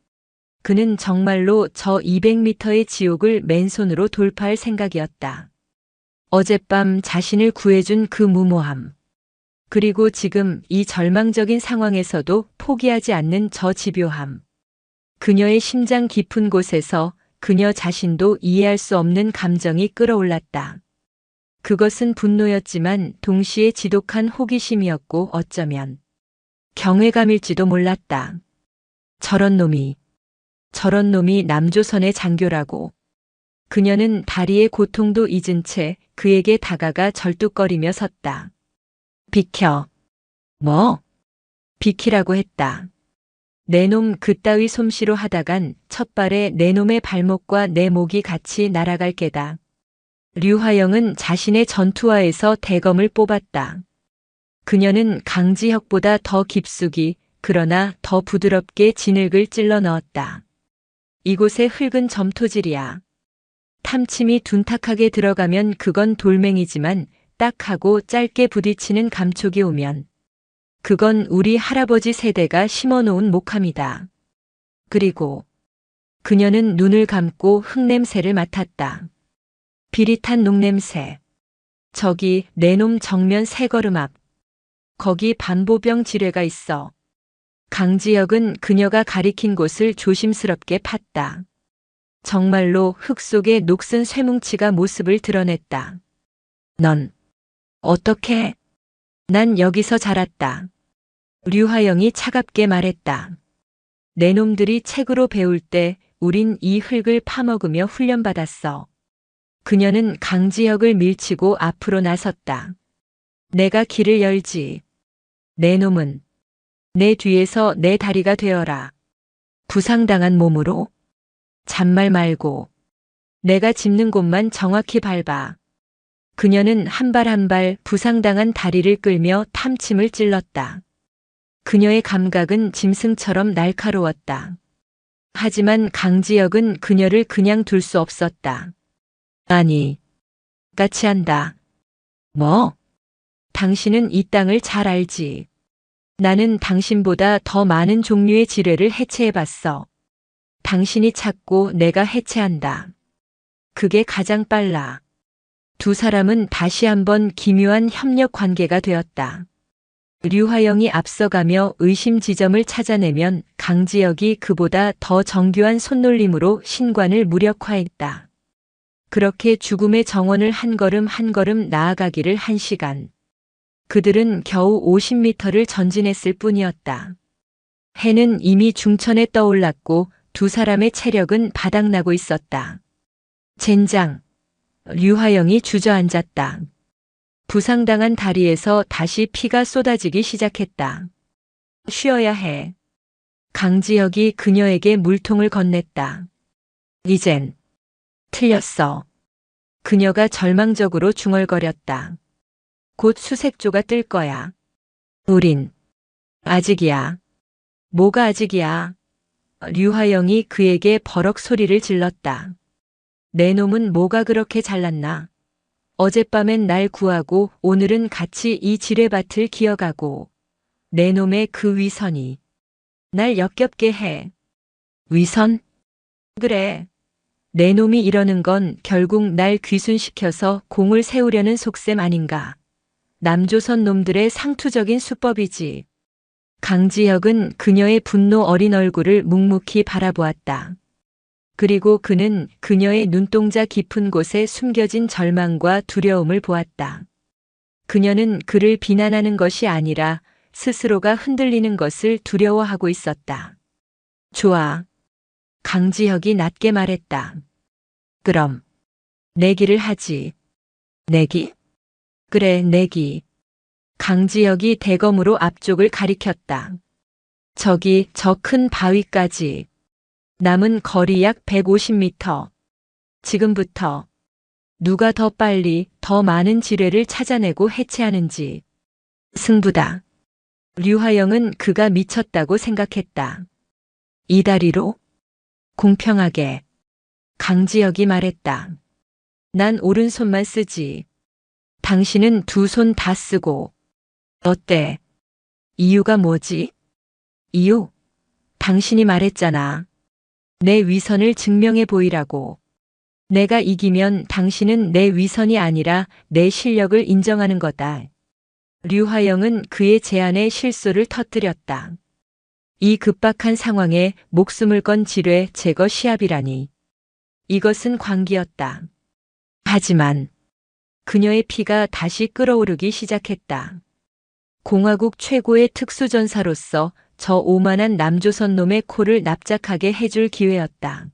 그는 정말로 저 200m의 지옥을 맨손으로 돌파할 생각이었다. 어젯밤 자신을 구해준 그 무모함. 그리고 지금 이 절망적인 상황에서도 포기하지 않는 저 집요함. 그녀의 심장 깊은 곳에서 그녀 자신도 이해할 수 없는 감정이 끌어올랐다. 그것은 분노였지만 동시에 지독한 호기심이었고 어쩌면 경외감일지도 몰랐다. 저런 놈이 남조선의 장교라고. 그녀는 다리의 고통도 잊은 채 그에게 다가가 절뚝거리며 섰다. 비켜. 뭐? 비키라고 했다. 내 놈 그따위 솜씨로 하다간 첫발에 내 놈의 발목과 내 목이 같이 날아갈 게다. 류화영은 자신의 전투화에서 대검을 뽑았다. 그녀는 강지혁보다 더 깊숙이 그러나 더 부드럽게 진흙을 찔러 넣었다. 이곳의 흙은 점토질이야. 탐침이 둔탁하게 들어가면 그건 돌멩이지만 딱 하고 짧게 부딪히는 감촉이 오면 그건 우리 할아버지 세대가 심어놓은 목함이다. 그리고 그녀는 눈을 감고 흙냄새를 맡았다. 비릿한 녹냄새. 저기 내 놈 정면 세 걸음 앞. 거기 반보병 지뢰가 있어. 강지혁은 그녀가 가리킨 곳을 조심스럽게 팠다. 정말로 흙 속에 녹슨 쇠뭉치가 모습을 드러냈다. 넌 어떻게? 난 여기서 자랐다. 류화영이 차갑게 말했다. 내 놈들이 책으로 배울 때 우린 이 흙을 파먹으며 훈련받았어. 그녀는 강지혁을 밀치고 앞으로 나섰다. 내가 길을 열지. 내 놈은 내 뒤에서 내 다리가 되어라. 부상당한 몸으로? 잔말 말고. 내가 짚는 곳만 정확히 밟아. 그녀는 한 발 한 발 부상당한 다리를 끌며 탐침을 찔렀다. 그녀의 감각은 짐승처럼 날카로웠다. 하지만 강지혁은 그녀를 그냥 둘 수 없었다. 아니, 같이 한다. 뭐? 당신은 이 땅을 잘 알지. 나는 당신보다 더 많은 종류의 지뢰를 해체해봤어. 당신이 찾고 내가 해체한다. 그게 가장 빨라. 두 사람은 다시 한번 기묘한 협력 관계가 되었다. 류화영이 앞서가며 의심 지점을 찾아내면 강지혁이 그보다 더 정교한 손놀림으로 신관을 무력화했다. 그렇게 죽음의 정원을 한 걸음 한 걸음 나아가기를 1시간. 그들은 겨우 50m를 전진했을 뿐이었다. 해는 이미 중천에 떠올랐고 두 사람의 체력은 바닥나고 있었다. 젠장. 류화영이 주저앉았다. 부상당한 다리에서 다시 피가 쏟아지기 시작했다. 쉬어야 해. 강지혁이 그녀에게 물통을 건넸다. 이젠 틀렸어. 그녀가 절망적으로 중얼거렸다. 곧 수색조가 뜰 거야. 우린 아직이야. 뭐가 아직이야? 류화영이 그에게 버럭 소리를 질렀다. 내 놈은 뭐가 그렇게 잘났나? 어젯밤엔 날 구하고 오늘은 같이 이 지뢰밭을 기어가고 내 놈의 그 위선이 날 역겹게 해. 위선? 그래. 내 놈이 이러는 건 결국 날 귀순시켜서 공을 세우려는 속셈 아닌가. 남조선 놈들의 상투적인 수법이지. 강지혁은 그녀의 분노 어린 얼굴을 묵묵히 바라보았다. 그리고 그는 그녀의 눈동자 깊은 곳에 숨겨진 절망과 두려움을 보았다. 그녀는 그를 비난하는 것이 아니라 스스로가 흔들리는 것을 두려워하고 있었다. 좋아. 강지혁이 낮게 말했다. 그럼 내기를 하지. 내기? 그래, 내기. 강지혁이 대검으로 앞쪽을 가리켰다. 저기 저 큰 바위까지. 남은 거리 약 150m. 지금부터 누가 더 빨리 더 많은 지뢰를 찾아내고 해체하는지 승부다. 류화영은 그가 미쳤다고 생각했다. 이 다리로? 공평하게. 강지혁이 말했다. 난 오른손만 쓰지. 당신은 두 손 다 쓰고. 어때? 이유가 뭐지? 이유? 당신이 말했잖아. 내 위선을 증명해 보이라고. 내가 이기면 당신은 내 위선이 아니라 내 실력을 인정하는 거다. 류화영은 그의 제안에 실소를 터뜨렸다. 이 급박한 상황에 목숨을 건 지뢰 제거 시합이라니. 이것은 광기였다. 하지만 그녀의 피가 다시 끓어오르기 시작했다. 공화국 최고의 특수전사로서 저 오만한 남조선 놈의 코를 납작하게 해줄 기회였다.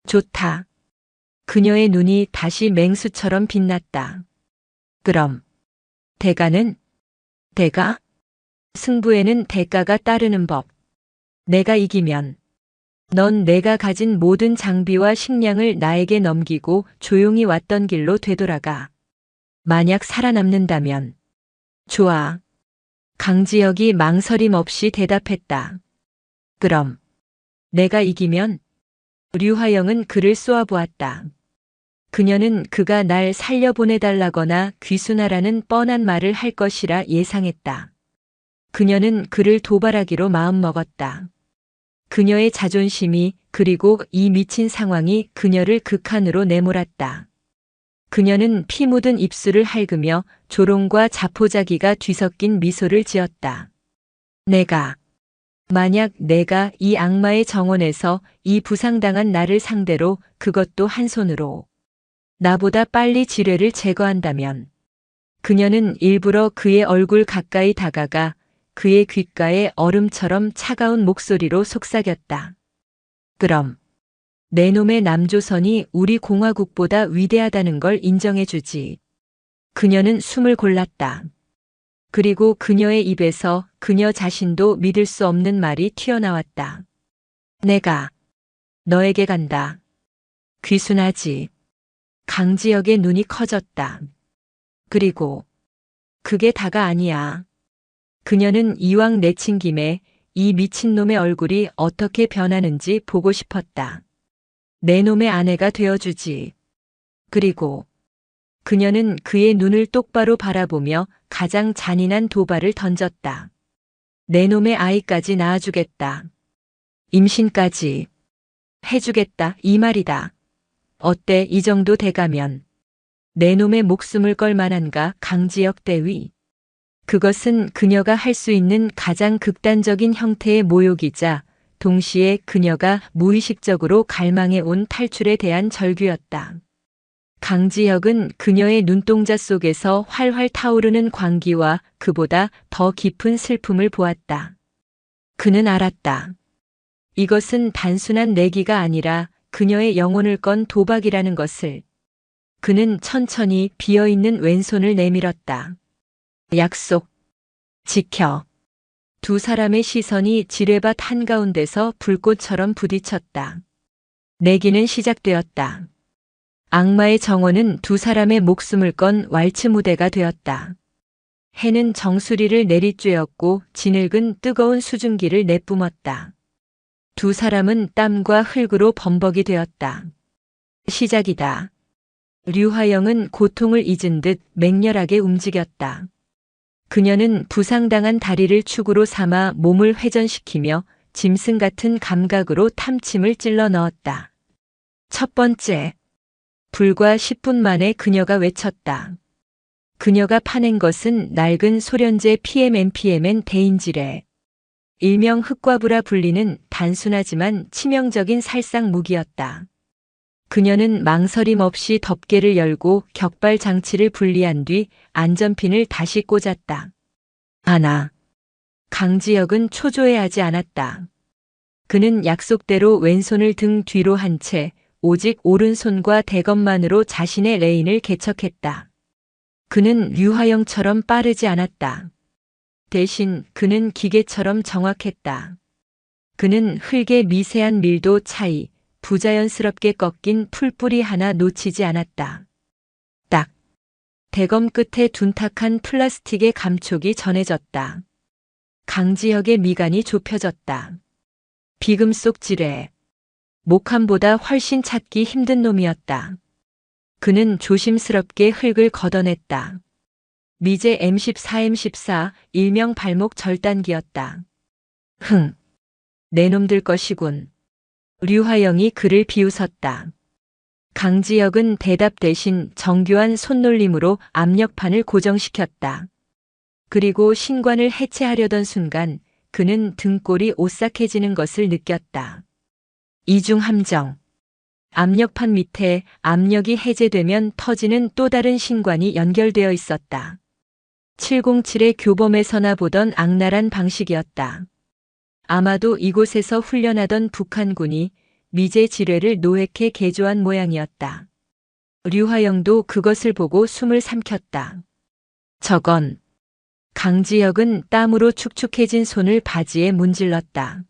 좋다. 그녀의 눈이 다시 맹수처럼 빛났다. 그럼 대가는? 대가? 승부에는 대가가 따르는 법. 내가 이기면 넌 내가 가진 모든 장비와 식량을 나에게 넘기고 조용히 왔던 길로 되돌아가. 만약 살아남는다면. 좋아. 강지혁이 망설임 없이 대답했다. 그럼 내가 이기면? 류화영은 그를 쏘아보았다. 그녀는 그가 날 살려보내달라거나 귀순하라는 뻔한 말을 할 것이라 예상했다. 그녀는 그를 도발하기로 마음먹었다. 그녀의 자존심이 그리고 이 미친 상황이 그녀를 극한으로 내몰았다. 그녀는 피 묻은 입술을 핥으며 조롱과 자포자기가 뒤섞인 미소를 지었다. 만약 내가 이 악마의 정원에서 이 부상당한 나를 상대로 그것도 한 손으로 나보다 빨리 지뢰를 제거한다면. 그녀는 일부러 그의 얼굴 가까이 다가가 그의 귓가에 얼음처럼 차가운 목소리로 속삭였다. 그럼 내 놈의 남조선이 우리 공화국보다 위대하다는 걸 인정해주지. 그녀는 숨을 골랐다. 그리고 그녀의 입에서 그녀 자신도 믿을 수 없는 말이 튀어나왔다. 내가 너에게 간다. 귀순하지. 강지혁의 눈이 커졌다. 그리고 그게 다가 아니야. 그녀는 이왕 내친 김에 이 미친놈의 얼굴이 어떻게 변하는지 보고 싶었다. 내 놈의 아내가 되어주지. 그리고 그녀는 그의 눈을 똑바로 바라보며 가장 잔인한 도발을 던졌다. 내 놈의 아이까지 낳아주겠다. 임신까지 해주겠다 이 말이다. 어때 이 정도 돼가면 내 놈의 목숨을 걸 만한가 강지혁 대위. 그것은 그녀가 할 수 있는 가장 극단적인 형태의 모욕이자 동시에 그녀가 무의식적으로 갈망해 온 탈출에 대한 절규였다. 강지혁은 그녀의 눈동자 속에서 활활 타오르는 광기와 그보다 더 깊은 슬픔을 보았다. 그는 알았다. 이것은 단순한 내기가 아니라 그녀의 영혼을 건 도박이라는 것을. 그는 천천히 비어있는 왼손을 내밀었다. 약속. 지켜. 두 사람의 시선이 지뢰밭 한가운데서 불꽃처럼 부딪혔다. 내기는 시작되었다. 악마의 정원은 두 사람의 목숨을 건 왈츠 무대가 되었다. 해는 정수리를 내리쬐었고 지늙은 뜨거운 수증기를 내뿜었다. 두 사람은 땀과 흙으로 범벅이 되었다. 시작이다. 류화영은 고통을 잊은 듯 맹렬하게 움직였다. 그녀는 부상당한 다리를 축으로 삼아 몸을 회전시키며 짐승 같은 감각으로 탐침을 찔러 넣었다. 첫 번째. 불과 10분 만에 그녀가 외쳤다. 그녀가 파낸 것은 낡은 소련제 PMN 대인지뢰. 일명 흑과부라 불리는 단순하지만 치명적인 살상 무기였다. 그녀는 망설임 없이 덮개를 열고 격발 장치를 분리한 뒤 안전핀을 다시 꽂았다. 하나. 강지혁은 초조해하지 않았다. 그는 약속대로 왼손을 등 뒤로 한 채 오직 오른손과 대검만으로 자신의 레인을 개척했다. 그는 류화영처럼 빠르지 않았다. 대신 그는 기계처럼 정확했다. 그는 흙의 미세한 밀도 차이, 부자연스럽게 꺾인 풀뿌리 하나 놓치지 않았다. 딱! 대검 끝에 둔탁한 플라스틱의 감촉이 전해졌다. 강지혁의 미간이 좁혀졌다. 비금 속 지뢰. 목함보다 훨씬 찾기 힘든 놈이었다. 그는 조심스럽게 흙을 걷어냈다. 미제 M14 일명 발목 절단기였다. 흥! 내 놈들 것이군. 류화영이 그를 비웃었다. 강지혁은 대답 대신 정교한 손놀림으로 압력판을 고정시켰다. 그리고 신관을 해체하려던 순간 그는 등골이 오싹해지는 것을 느꼈다. 이중 함정. 압력판 밑에 압력이 해제되면 터지는 또 다른 신관이 연결되어 있었다. 707의 교범에서나 보던 악랄한 방식이었다. 아마도 이곳에서 훈련하던 북한군이 미제 지뢰를 노획해 개조한 모양이었다. 류화영도 그것을 보고 숨을 삼켰다. 저건. 강지혁은 땀으로 축축해진 손을 바지에 문질렀다.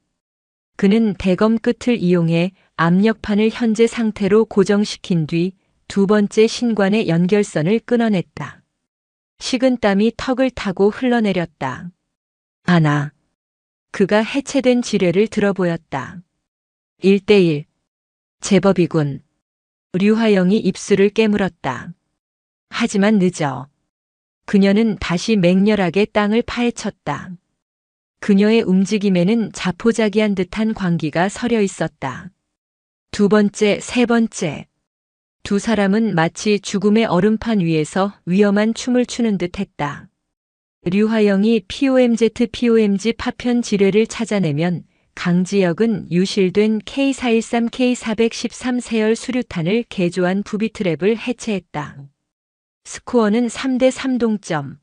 그는 대검 끝을 이용해 압력판을 현재 상태로 고정시킨 뒤 두 번째 신관의 연결선을 끊어냈다. 식은 땀이 턱을 타고 흘러내렸다. 하나. 그가 해체된 지뢰를 들어보였다. 1:1. 제법이군. 류화영이 입술을 깨물었다. 하지만 늦어. 그녀는 다시 맹렬하게 땅을 파헤쳤다. 그녀의 움직임에는 자포자기한 듯한 광기가 서려 있었다. 두 번째, 세 번째. 두 사람은 마치 죽음의 얼음판 위에서 위험한 춤을 추는 듯 했다. 류화영이 POMZ 파편 지뢰를 찾아내면 강지혁은 유실된 K413 K413 세열 수류탄을 개조한 부비트랩을 해체했다. 스코어는 3대3 동점.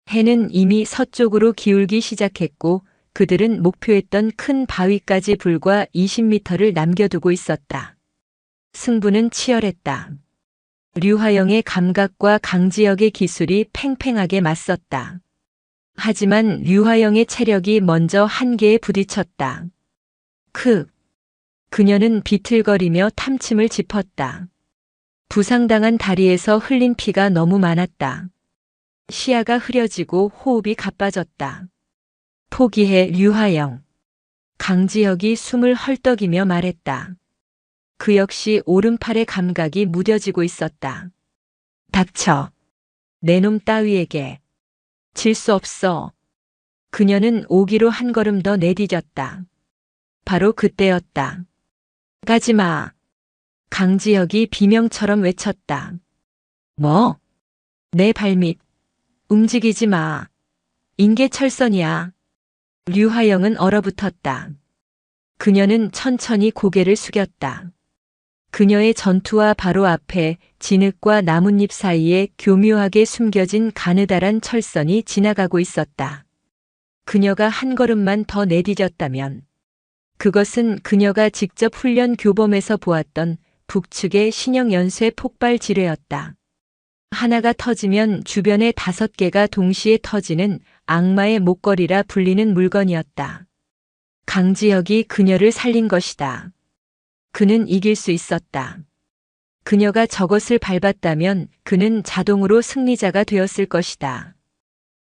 해는 이미 서쪽으로 기울기 시작했고 그들은 목표했던 큰 바위까지 불과 20m를 남겨두고 있었다. 승부는 치열했다. 류화영의 감각과 강지혁의 기술이 팽팽하게 맞섰다. 하지만 류화영의 체력이 먼저 한계에 부딪혔다. 그녀는 비틀거리며 탐침을 짚었다. 부상당한 다리에서 흘린 피가 너무 많았다. 시야가 흐려지고 호흡이 가빠졌다. 포기해, 류화영. 강지혁이 숨을 헐떡이며 말했다. 그 역시 오른팔의 감각이 무뎌지고 있었다. 닥쳐. 내 놈 따위에게. 질 수 없어. 그녀는 오기로 한 걸음 더 내디뎠다. 바로 그때였다. 가지마. 강지혁이 비명처럼 외쳤다. 뭐? 내 발밑. 움직이지 마. 인계철선이야. 류화영은 얼어붙었다. 그녀는 천천히 고개를 숙였다. 그녀의 전투와 바로 앞에 진흙과 나뭇잎 사이에 교묘하게 숨겨진 가느다란 철선이 지나가고 있었다. 그녀가 한 걸음만 더 내디뎠다면 그것은 그녀가 직접 훈련 교범에서 보았던 북측의 신형 연쇄 폭발 지뢰였다. 하나가 터지면 주변에 5개가 동시에 터지는 악마의 목걸이라 불리는 물건이었다. 강지혁이 그녀를 살린 것이다. 그는 이길 수 있었다. 그녀가 저것을 밟았다면 그는 자동으로 승리자가 되었을 것이다.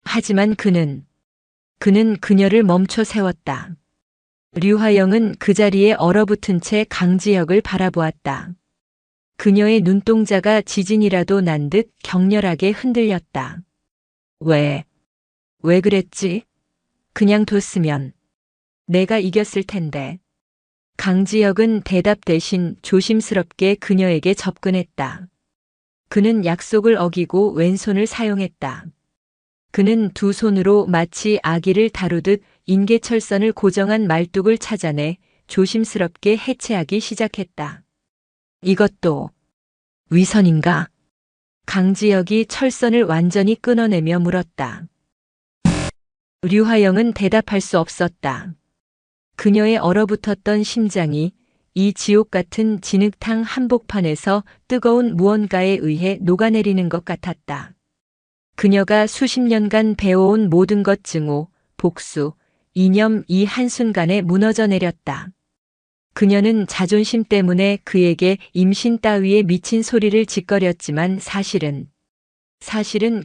하지만 그는 그녀를 멈춰 세웠다. 류화영은 그 자리에 얼어붙은 채 강지혁을 바라보았다. 그녀의 눈동자가 지진이라도 난 듯 격렬하게 흔들렸다. 왜 그랬지? 그냥 뒀으면 내가 이겼을 텐데. 강지혁은 대답 대신 조심스럽게 그녀에게 접근했다. 그는 약속을 어기고 왼손을 사용했다. 그는 두 손으로 마치 아기를 다루듯 인계철선을 고정한 말뚝을 찾아내 조심스럽게 해체하기 시작했다. 이것도 위선인가? 강지혁이 철선을 완전히 끊어내며 물었다. 류화영은 대답할 수 없었다. 그녀의 얼어붙었던 심장이 이 지옥 같은 진흙탕 한복판에서 뜨거운 무언가에 의해 녹아내리는 것 같았다. 그녀가 수십 년간 배워온 모든 것 증오, 복수, 이념 이 한순간에 무너져 내렸다. 그녀는 자존심 때문에 그에게 임신 따위에 미친 소리를 짓거렸지만 사실은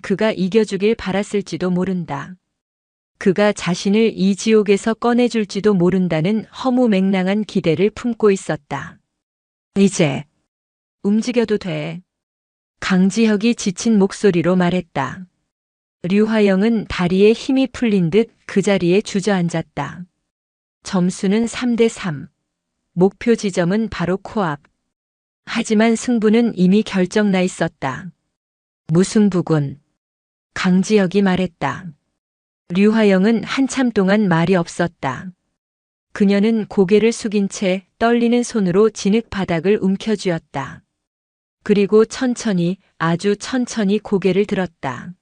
그가 이겨주길 바랐을지도 모른다. 그가 자신을 이 지옥에서 꺼내줄지도 모른다는 허무맹랑한 기대를 품고 있었다. 이제 움직여도 돼. 강지혁이 지친 목소리로 말했다. 류화영은 다리에 힘이 풀린 듯 그 자리에 주저앉았다. 점수는 3대3. 목표 지점은 바로 코앞. 하지만 승부는 이미 결정나 있었다. 무승부군. 강지혁이 말했다. 류화영은 한참 동안 말이 없었다. 그녀는 고개를 숙인 채 떨리는 손으로 진흙 바닥을 움켜쥐었다. 그리고 천천히, 아주 천천히 고개를 들었다.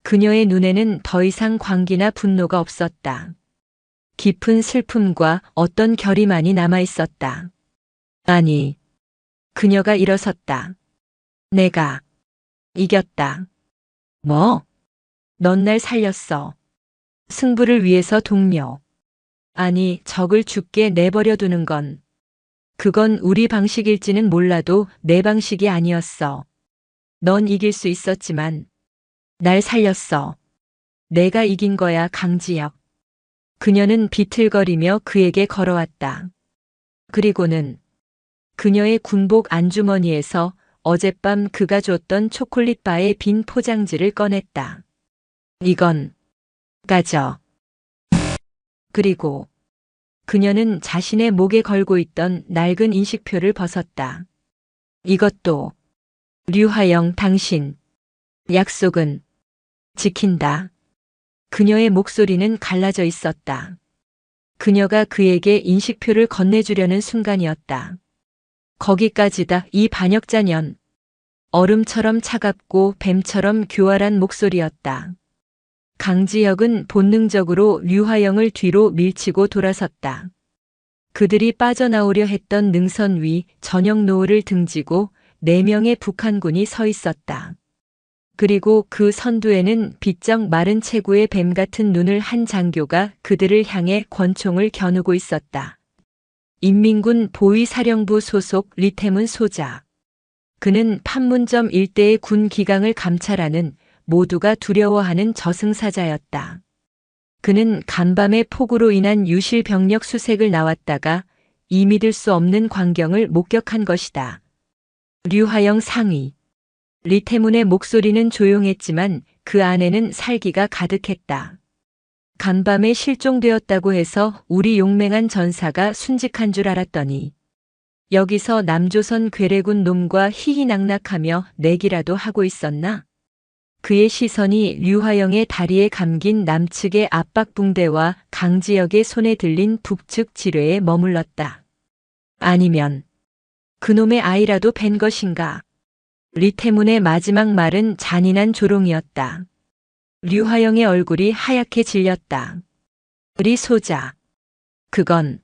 그녀의 눈에는 더 이상 광기나 분노가 없었다. 깊은 슬픔과 어떤 결의만이 남아 있었다. 아니, 그녀가 일어섰다. 내가 이겼다. 뭐? 넌 날 살렸어. 승부를 위해서 동료. 아니, 적을 죽게 내버려 두는 건. 그건 우리 방식일지는 몰라도 내 방식이 아니었어. 넌 이길 수 있었지만 날 살렸어. 내가 이긴 거야, 강지혁. 그녀는 비틀거리며 그에게 걸어왔다. 그리고는 그녀의 군복 안주머니에서 어젯밤 그가 줬던 초콜릿바의 빈 포장지를 꺼냈다. 이건 가져. 그리고 그녀는 자신의 목에 걸고 있던 낡은 인식표를 벗었다. 이것도 류화영 당신 약속은 지킨다. 그녀의 목소리는 갈라져 있었다. 그녀가 그에게 인식표를 건네주려는 순간이었다. 거기까지다. 이 반역자년. 얼음처럼 차갑고 뱀처럼 교활한 목소리였다. 강지혁은 본능적으로 류화영을 뒤로 밀치고 돌아섰다. 그들이 빠져나오려 했던 능선 위 전역 노을을 등지고 4명의 북한군이 서 있었다. 그리고 그 선두에는 비쩍 마른 체구의 뱀 같은 눈을 한 장교가 그들을 향해 권총을 겨누고 있었다. 인민군 보위사령부 소속 리태문 소자. 그는 판문점 일대의 군 기강을 감찰하는 모두가 두려워하는 저승사자였다. 그는 간밤의 폭우로 인한 유실 병력 수색을 나왔다가 이 믿을 수 없는 광경을 목격한 것이다. 류화영 상위. 리태문의 목소리는 조용했지만 그 안에는 살기가 가득했다. 간밤에 실종되었다고 해서 우리 용맹한 전사가 순직한 줄 알았더니 여기서 남조선 괴뢰군 놈과 희희낙낙하며 내기라도 하고 있었나? 그의 시선이 류화영의 다리에 감긴 남측의 압박붕대와 강지혁의 손에 들린 북측 지뢰에 머물렀다. 아니면 그놈의 아이라도 뵌 것인가? 리태문의 마지막 말은 잔인한 조롱이었다. 류화영의 얼굴이 하얗게 질렸다. 리 소자. 그건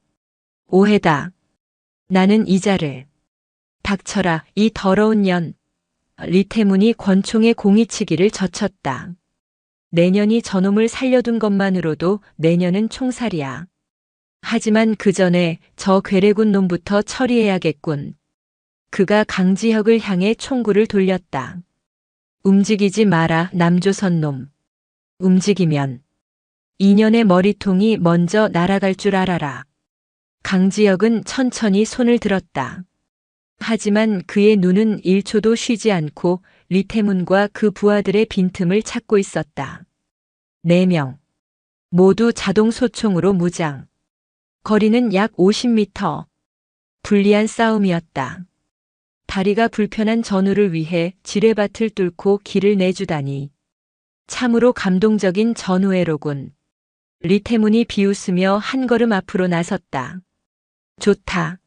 오해다. 나는 이자를. 닥쳐라, 이 더러운 년. 리태문이 권총에 공이치기를 젖혔다. 내년이 저놈을 살려둔 것만으로도 내년은 총살이야. 하지만 그 전에 저 괴뢰군 놈부터 처리해야겠군. 그가 강지혁을 향해 총구를 돌렸다. 움직이지 마라, 남조선 놈. 움직이면 2년의 머리통이 먼저 날아갈 줄 알아라. 강지혁은 천천히 손을 들었다. 하지만 그의 눈은 1초도 쉬지 않고 리태문과 그 부하들의 빈틈을 찾고 있었다. 4명. 모두 자동 소총으로 무장. 거리는 약 50m. 불리한 싸움이었다. 다리가 불편한 전우를 위해 지뢰밭을 뚫고 길을 내주다니. 참으로 감동적인 전우회로군. 리태문이 비웃으며 한 걸음 앞으로 나섰다. 좋다.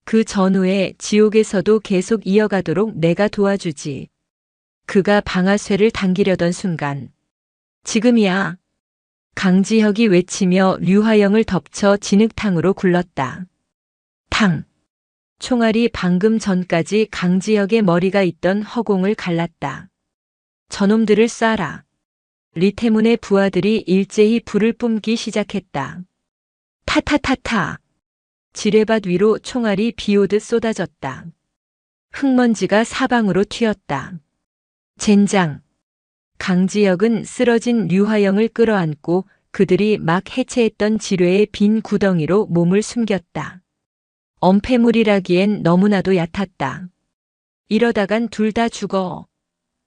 그 전후에 지옥에서도 계속 이어가도록 내가 도와주지. 그가 방아쇠를 당기려던 순간. 지금이야. 강지혁이 외치며 류화영을 덮쳐 진흙탕으로 굴렀다. 탕! 총알이 방금 전까지 강지혁의 머리가 있던 허공을 갈랐다. 저놈들을 쏴라. 리태문의 부하들이 일제히 불을 뿜기 시작했다. 타타타타. 지뢰밭 위로 총알이 비오듯 쏟아졌다. 흙먼지가 사방으로 튀었다. 젠장. 강지혁은 쓰러진 류화영을 끌어안고 그들이 막 해체했던 지뢰의 빈 구덩이로 몸을 숨겼다. 엄폐물이라기엔 너무나도 얕았다. 이러다간 둘 다 죽어.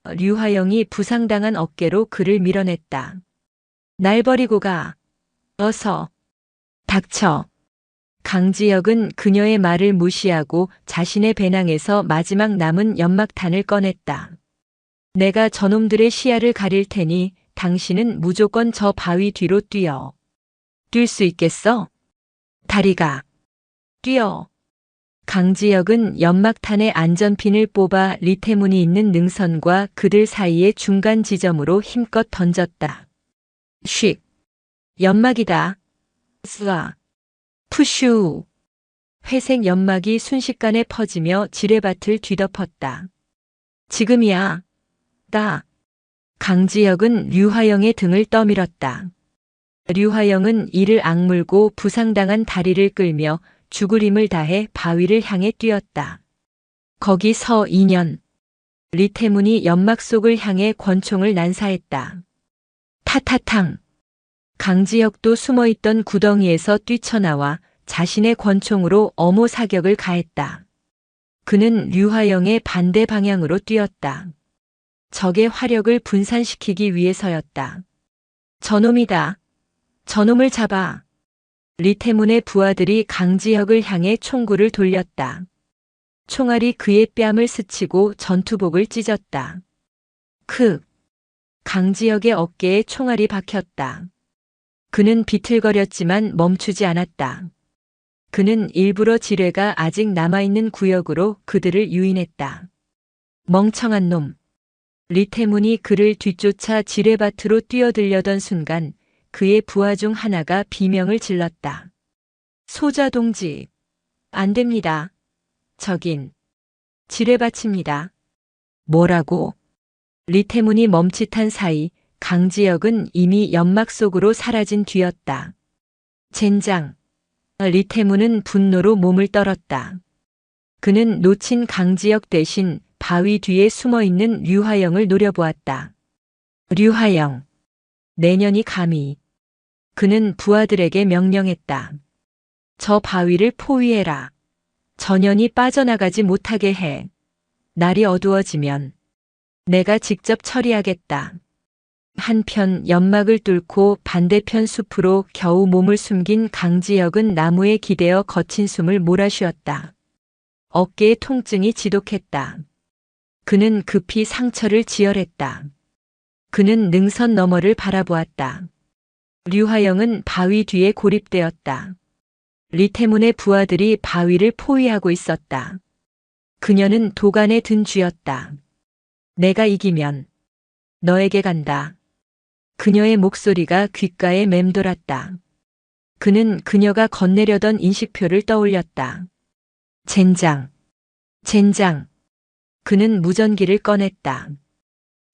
류화영이 부상당한 어깨로 그를 밀어냈다. 날 버리고 가. 어서. 닥쳐. 강지혁은 그녀의 말을 무시하고 자신의 배낭에서 마지막 남은 연막탄을 꺼냈다. 내가 저놈들의 시야를 가릴 테니 당신은 무조건 저 바위 뒤로 뛰어. 뛸 수 있겠어? 다리가. 뛰어. 강지혁은 연막탄의 안전핀을 뽑아 리태문이 있는 능선과 그들 사이의 중간 지점으로 힘껏 던졌다. 쉭. 연막이다. 쏴. 푸슈. 회색 연막이 순식간에 퍼지며 지뢰밭을 뒤덮었다. 지금이야. 다. 강지혁은 류화영의 등을 떠밀었다. 류화영은 이를 악물고 부상당한 다리를 끌며 죽을 힘을 다해 바위를 향해 뛰었다. 거기서 2년. 리태문이 연막 속을 향해 권총을 난사했다. 타타탕. 강지혁도 숨어있던 구덩이에서 뛰쳐나와 자신의 권총으로 엄호 사격을 가했다. 그는 류화영의 반대 방향으로 뛰었다. 적의 화력을 분산시키기 위해서였다. 저놈이다. 저놈을 잡아. 리태문의 부하들이 강지혁을 향해 총구를 돌렸다. 총알이 그의 뺨을 스치고 전투복을 찢었다. 크. 강지혁의 어깨에 총알이 박혔다. 그는 비틀거렸지만 멈추지 않았다. 그는 일부러 지뢰가 아직 남아있는 구역으로 그들을 유인했다. 멍청한 놈. 리태문이 그를 뒤쫓아 지뢰밭으로 뛰어들려던 순간 그의 부하 중 하나가 비명을 질렀다. 소자 동지. 안 됩니다. 저긴 지뢰밭입니다. 뭐라고? 리태문이 멈칫한 사이 강지혁은 이미 연막 속으로 사라진 뒤였다. 젠장. 리태문은 분노로 몸을 떨었다. 그는 놓친 강지혁 대신 바위 뒤에 숨어있는 류화영을 노려보았다. 류화영. 내년이 감히. 그는 부하들에게 명령했다. 저 바위를 포위해라. 전연이 빠져나가지 못하게 해. 날이 어두워지면 내가 직접 처리하겠다. 한편 연막을 뚫고 반대편 숲으로 겨우 몸을 숨긴 강지혁은 나무에 기대어 거친 숨을 몰아쉬었다. 어깨에 통증이 지독했다. 그는 급히 상처를 지혈했다. 그는 능선 너머를 바라보았다. 류화영은 바위 뒤에 고립되었다. 리태문의 부하들이 바위를 포위하고 있었다. 그녀는 도간에 든 쥐였다. 내가 이기면 너에게 간다. 그녀의 목소리가 귓가에 맴돌았다. 그는 그녀가 건네려던 인식표를 떠올렸다. 젠장. 젠장. 그는 무전기를 꺼냈다.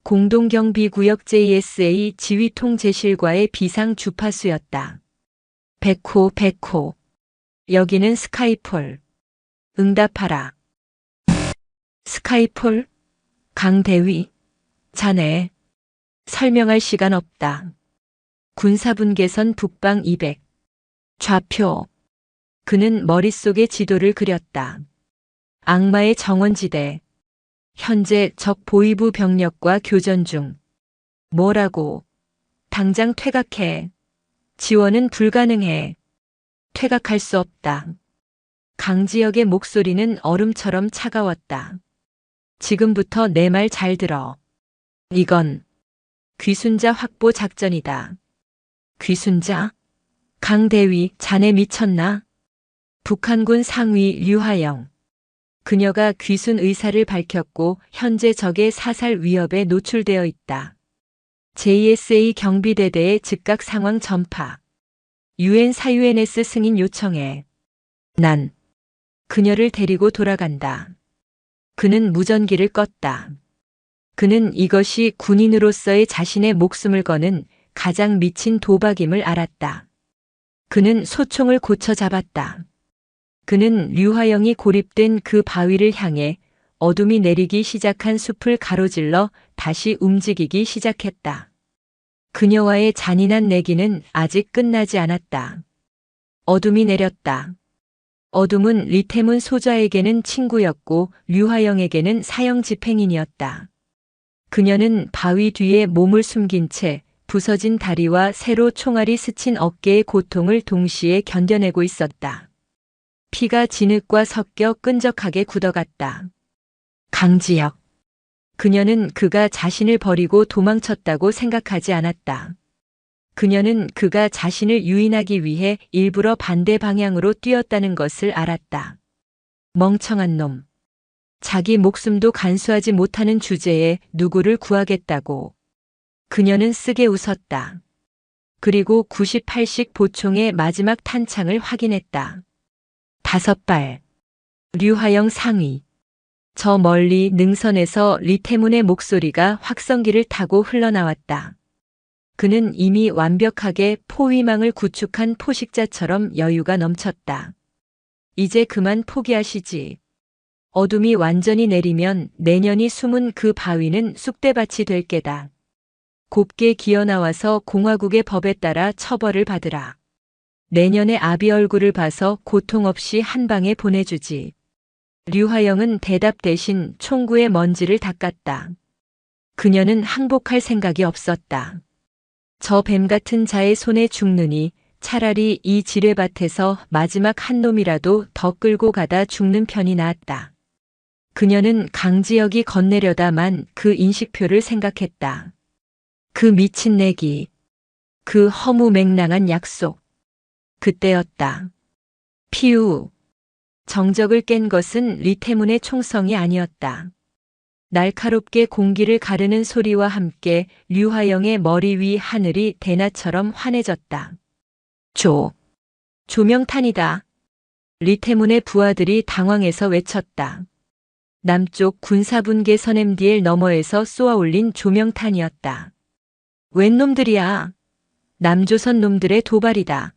공동경비구역 JSA 지휘통제실과의 비상 주파수였다. 백호. 여기는 스카이폴. 응답하라. 스카이폴? 강대위. 자네. 설명할 시간 없다. 군사분계선 북방 200. 좌표. 그는 머릿속에 지도를 그렸다. 악마의 정원지대. 현재 적 보위부 병력과 교전 중. 뭐라고? 당장 퇴각해. 지원은 불가능해. 퇴각할 수 없다. 강지혁의 목소리는 얼음처럼 차가웠다. 지금부터 내 말 잘 들어. 이건 귀순자 확보 작전이다. 귀순자? 강대위, 자네 미쳤나? 북한군 상위 류화영. 그녀가 귀순 의사를 밝혔고 현재 적의 사살 위협에 노출되어 있다. JSA 경비대대의 즉각 상황 전파. UN 사유엔에스 승인 요청해. 난 그녀를 데리고 돌아간다. 그는 무전기를 껐다. 그는 이것이 군인으로서의 자신의 목숨을 거는 가장 미친 도박임을 알았다. 그는 소총을 고쳐 잡았다. 그는 류화영이 고립된 그 바위를 향해 어둠이 내리기 시작한 숲을 가로질러 다시 움직이기 시작했다. 그녀와의 잔인한 내기는 아직 끝나지 않았다. 어둠이 내렸다. 어둠은 리태문 소좌에게는 친구였고 류화영에게는 사형 집행인이었다. 그녀는 바위 뒤에 몸을 숨긴 채 부서진 다리와 새로 총알이 스친 어깨의 고통을 동시에 견뎌내고 있었다. 피가 진흙과 섞여 끈적하게 굳어갔다. 강지혁. 그녀는 그가 자신을 버리고 도망쳤다고 생각하지 않았다. 그녀는 그가 자신을 유인하기 위해 일부러 반대 방향으로 뛰었다는 것을 알았다. 멍청한 놈. 자기 목숨도 간수하지 못하는 주제에 누구를 구하겠다고. 그녀는 쓰게 웃었다. 그리고 98식 보총의 마지막 탄창을 확인했다. 5발. 류화영 상위. 저 멀리 능선에서 리태문의 목소리가 확성기를 타고 흘러나왔다. 그는 이미 완벽하게 포위망을 구축한 포식자처럼 여유가 넘쳤다. 이제 그만 포기하시지. 어둠이 완전히 내리면 내년이 숨은 그 바위는 쑥대밭이 될 게다. 곱게 기어나와서 공화국의 법에 따라 처벌을 받으라. 내년의 아비 얼굴을 봐서 고통 없이 한 방에 보내주지. 류화영은 대답 대신 총구의 먼지를 닦았다. 그녀는 항복할 생각이 없었다. 저 뱀 같은 자의 손에 죽느니 차라리 이 지뢰밭에서 마지막 한 놈이라도 더 끌고 가다 죽는 편이 나았다. 그녀는 강지혁이 건네려다만 그 인식표를 생각했다. 그 미친 내기. 그 허무맹랑한 약속. 그때였다. 피우. 정적을 깬 것은 리태문의 총성이 아니었다. 날카롭게 공기를 가르는 소리와 함께 류화영의 머리 위 하늘이 대낮처럼 환해졌다. 조명탄이다. 리태문의 부하들이 당황해서 외쳤다. 남쪽 군사분계 선엠디엘 너머에서 쏘아올린 조명탄이었다. 웬 놈들이야? 남조선 놈들의 도발이다.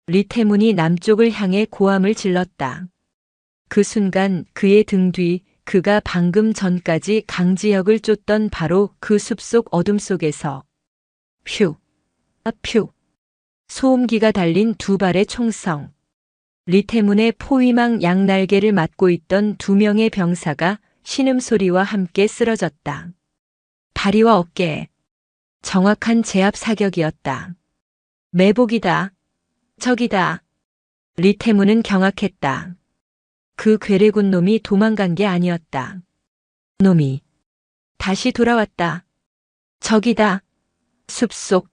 리태문이 남쪽을 향해 고함을 질렀다. 그 순간 그의 등 뒤 그가 방금 전까지 강지혁을 쫓던 바로 그 숲속 어둠 속에서 퓨, 퓨. 소음기가 달린 두 발의 총성. 리태문의 포위망 양날개를 맡고 있던 2명의 병사가 신음소리와 함께 쓰러졌다. 다리와 어깨. 정확한 제압 사격이었다. 매복이다. 적이다. 리태문은 경악했다. 그 괴뢰군 놈이 도망간 게 아니었다. 놈이 다시 돌아왔다. 적이다. 숲속.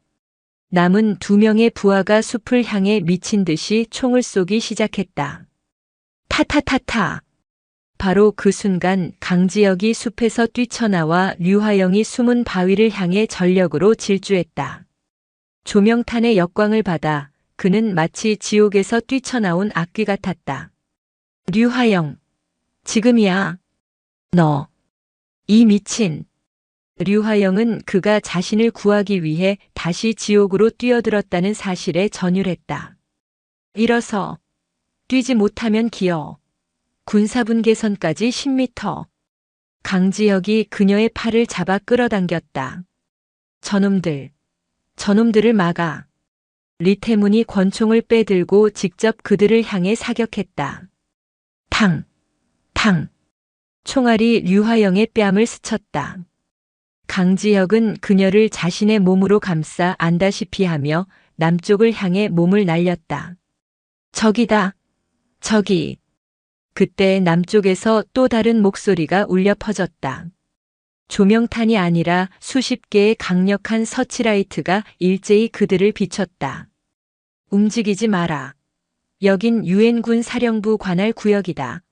남은 2명의 부하가 숲을 향해 미친 듯이 총을 쏘기 시작했다. 타타타타. 바로 그 순간 강지혁이 숲에서 뛰쳐나와 류화영이 숨은 바위를 향해 전력으로 질주했다. 조명탄의 역광을 받아 그는 마치 지옥에서 뛰쳐나온 악귀 같았다. 류화영. 지금이야. 너. 이 미친. 류화영은 그가 자신을 구하기 위해 다시 지옥으로 뛰어들었다는 사실에 전율했다. 일어서. 뛰지 못하면 기어. 군사분계선까지 10m. 강지혁이 그녀의 팔을 잡아 끌어당겼다. 저놈들을 막아. 리태문이 권총을 빼들고 직접 그들을 향해 사격했다. 탕. 총알이 류화영의 뺨을 스쳤다. 강지혁은 그녀를 자신의 몸으로 감싸 안다시피 하며 남쪽을 향해 몸을 날렸다. 적이다. 적이. 그때 남쪽에서 또 다른 목소리가 울려 퍼졌다. 조명탄이 아니라 수십 개의 강력한 서치라이트가 일제히 그들을 비췄다. 움직이지 마라. 여긴 유엔군 사령부 관할 구역이다.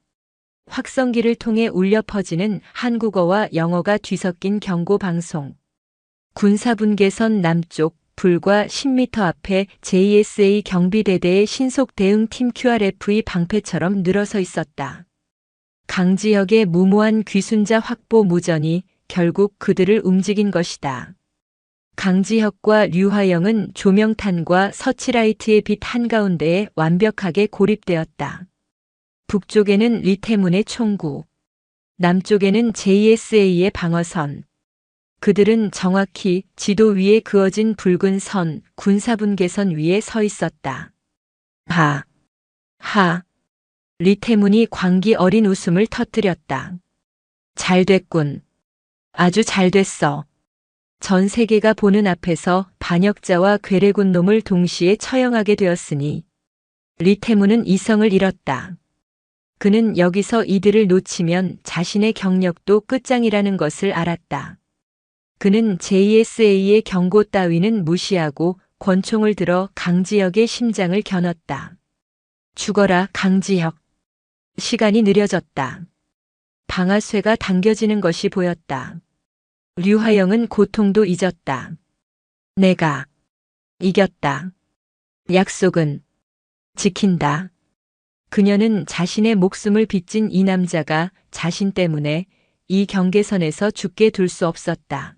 확성기를 통해 울려 퍼지는 한국어와 영어가 뒤섞인 경고 방송. 군사분계선 남쪽 불과 10m 앞에 JSA 경비대대의 신속 대응팀 QRF의 방패처럼 늘어서 있었다. 강지혁의 무모한 귀순자 확보 무전이 결국 그들을 움직인 것이다. 강지혁과 류화영은 조명탄과 서치라이트의 빛 한가운데에 완벽하게 고립되었다. 북쪽에는 리태문의 총구, 남쪽에는 JSA의 방어선. 그들은 정확히 지도 위에 그어진 붉은 선, 군사분계선 위에 서 있었다. 리태문이 광기 어린 웃음을 터뜨렸다. 잘 됐군. 아주 잘 됐어. 전 세계가 보는 앞에서 반역자와 괴뢰군 놈을 동시에 처형하게 되었으니 리태문은 이성을 잃었다. 그는 여기서 이들을 놓치면 자신의 경력도 끝장이라는 것을 알았다. 그는 JSA의 경고 따위는 무시하고 권총을 들어 강지혁의 심장을 겨눴다. 죽어라, 강지혁. 시간이 느려졌다. 방아쇠가 당겨지는 것이 보였다. 류화영은 고통도 잊었다. 내가 이겼다. 약속은 지킨다. 그녀는 자신의 목숨을 빚진 이 남자가 자신 때문에 이 경계선에서 죽게 둘 수 없었다.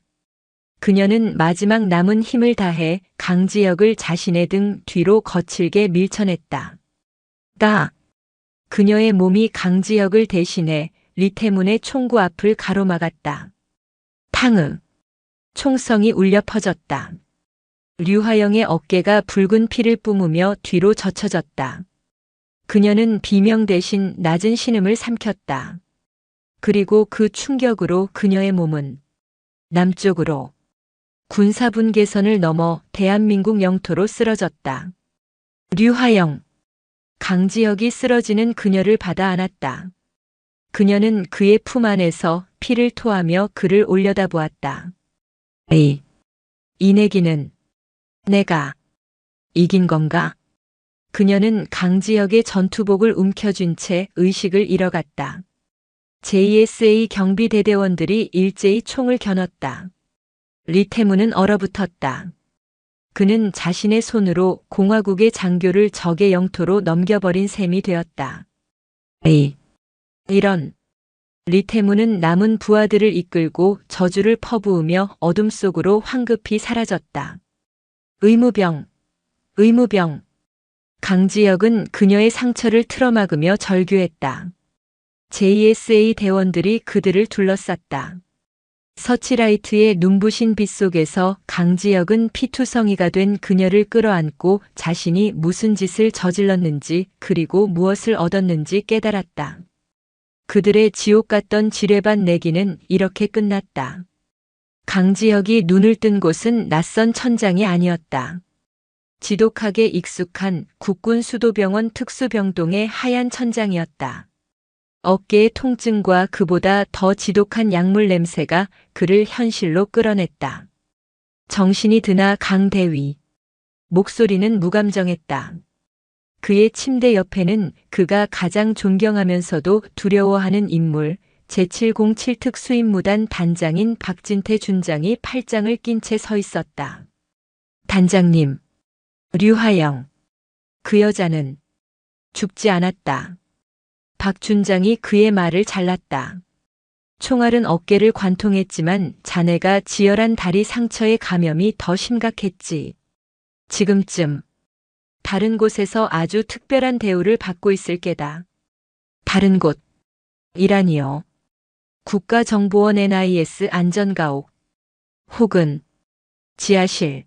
그녀는 마지막 남은 힘을 다해 강지혁을 자신의 등 뒤로 거칠게 밀쳐냈다. 그녀의 몸이 강지혁을 대신해 리태문의 총구 앞을 가로막았다. 탕! 총성이 울려 퍼졌다. 류화영의 어깨가 붉은 피를 뿜으며 뒤로 젖혀졌다. 그녀는 비명 대신 낮은 신음을 삼켰다. 그리고 그 충격으로 그녀의 몸은 남쪽으로 군사분계선을 넘어 대한민국 영토로 쓰러졌다. 류화영. 강지혁이 쓰러지는 그녀를 받아 안았다. 그녀는 그의 품 안에서 피를 토하며 그를 올려다보았다. 이 내기는 내가 이긴 건가? 그녀는 강지혁의 전투복을 움켜쥔 채 의식을 잃어갔다. JSA 경비대대원들이 일제히 총을 겨눴다. 리태문은 얼어붙었다. 그는 자신의 손으로 공화국의 장교를 적의 영토로 넘겨버린 셈이 되었다. 이런. 리태문은 남은 부하들을 이끌고 저주를 퍼부으며 어둠 속으로 황급히 사라졌다. 의무병. 강지혁은 그녀의 상처를 틀어막으며 절규했다. JSA 대원들이 그들을 둘러쌌다. 서치라이트의 눈부신 빛 속에서 강지혁은 피투성이가 된 그녀를 끌어안고 자신이 무슨 짓을 저질렀는지 그리고 무엇을 얻었는지 깨달았다. 그들의 지옥 같던 지뢰반 내기는 이렇게 끝났다. 강지혁이 눈을 뜬 곳은 낯선 천장이 아니었다. 지독하게 익숙한 국군 수도병원 특수병동의 하얀 천장이었다. 어깨의 통증과 그보다 더 지독한 약물 냄새가 그를 현실로 끌어냈다. 정신이 드나 강대위. 목소리는 무감정했다. 그의 침대 옆에는 그가 가장 존경하면서도 두려워하는 인물, 제707 특수임무단 단장인 박진태 준장이 팔짱을 낀 채 서 있었다. 단장님. 류화영. 그 여자는 죽지 않았다. 박 준장이 그의 말을 잘랐다. 총알은 어깨를 관통했지만 자네가 지혈한 다리 상처의 감염이 더 심각했지. 지금쯤 다른 곳에서 아주 특별한 대우를 받고 있을 게다. 다른 곳. 이라니요. 국가정보원 NIS 안전가옥. 혹은 지하실.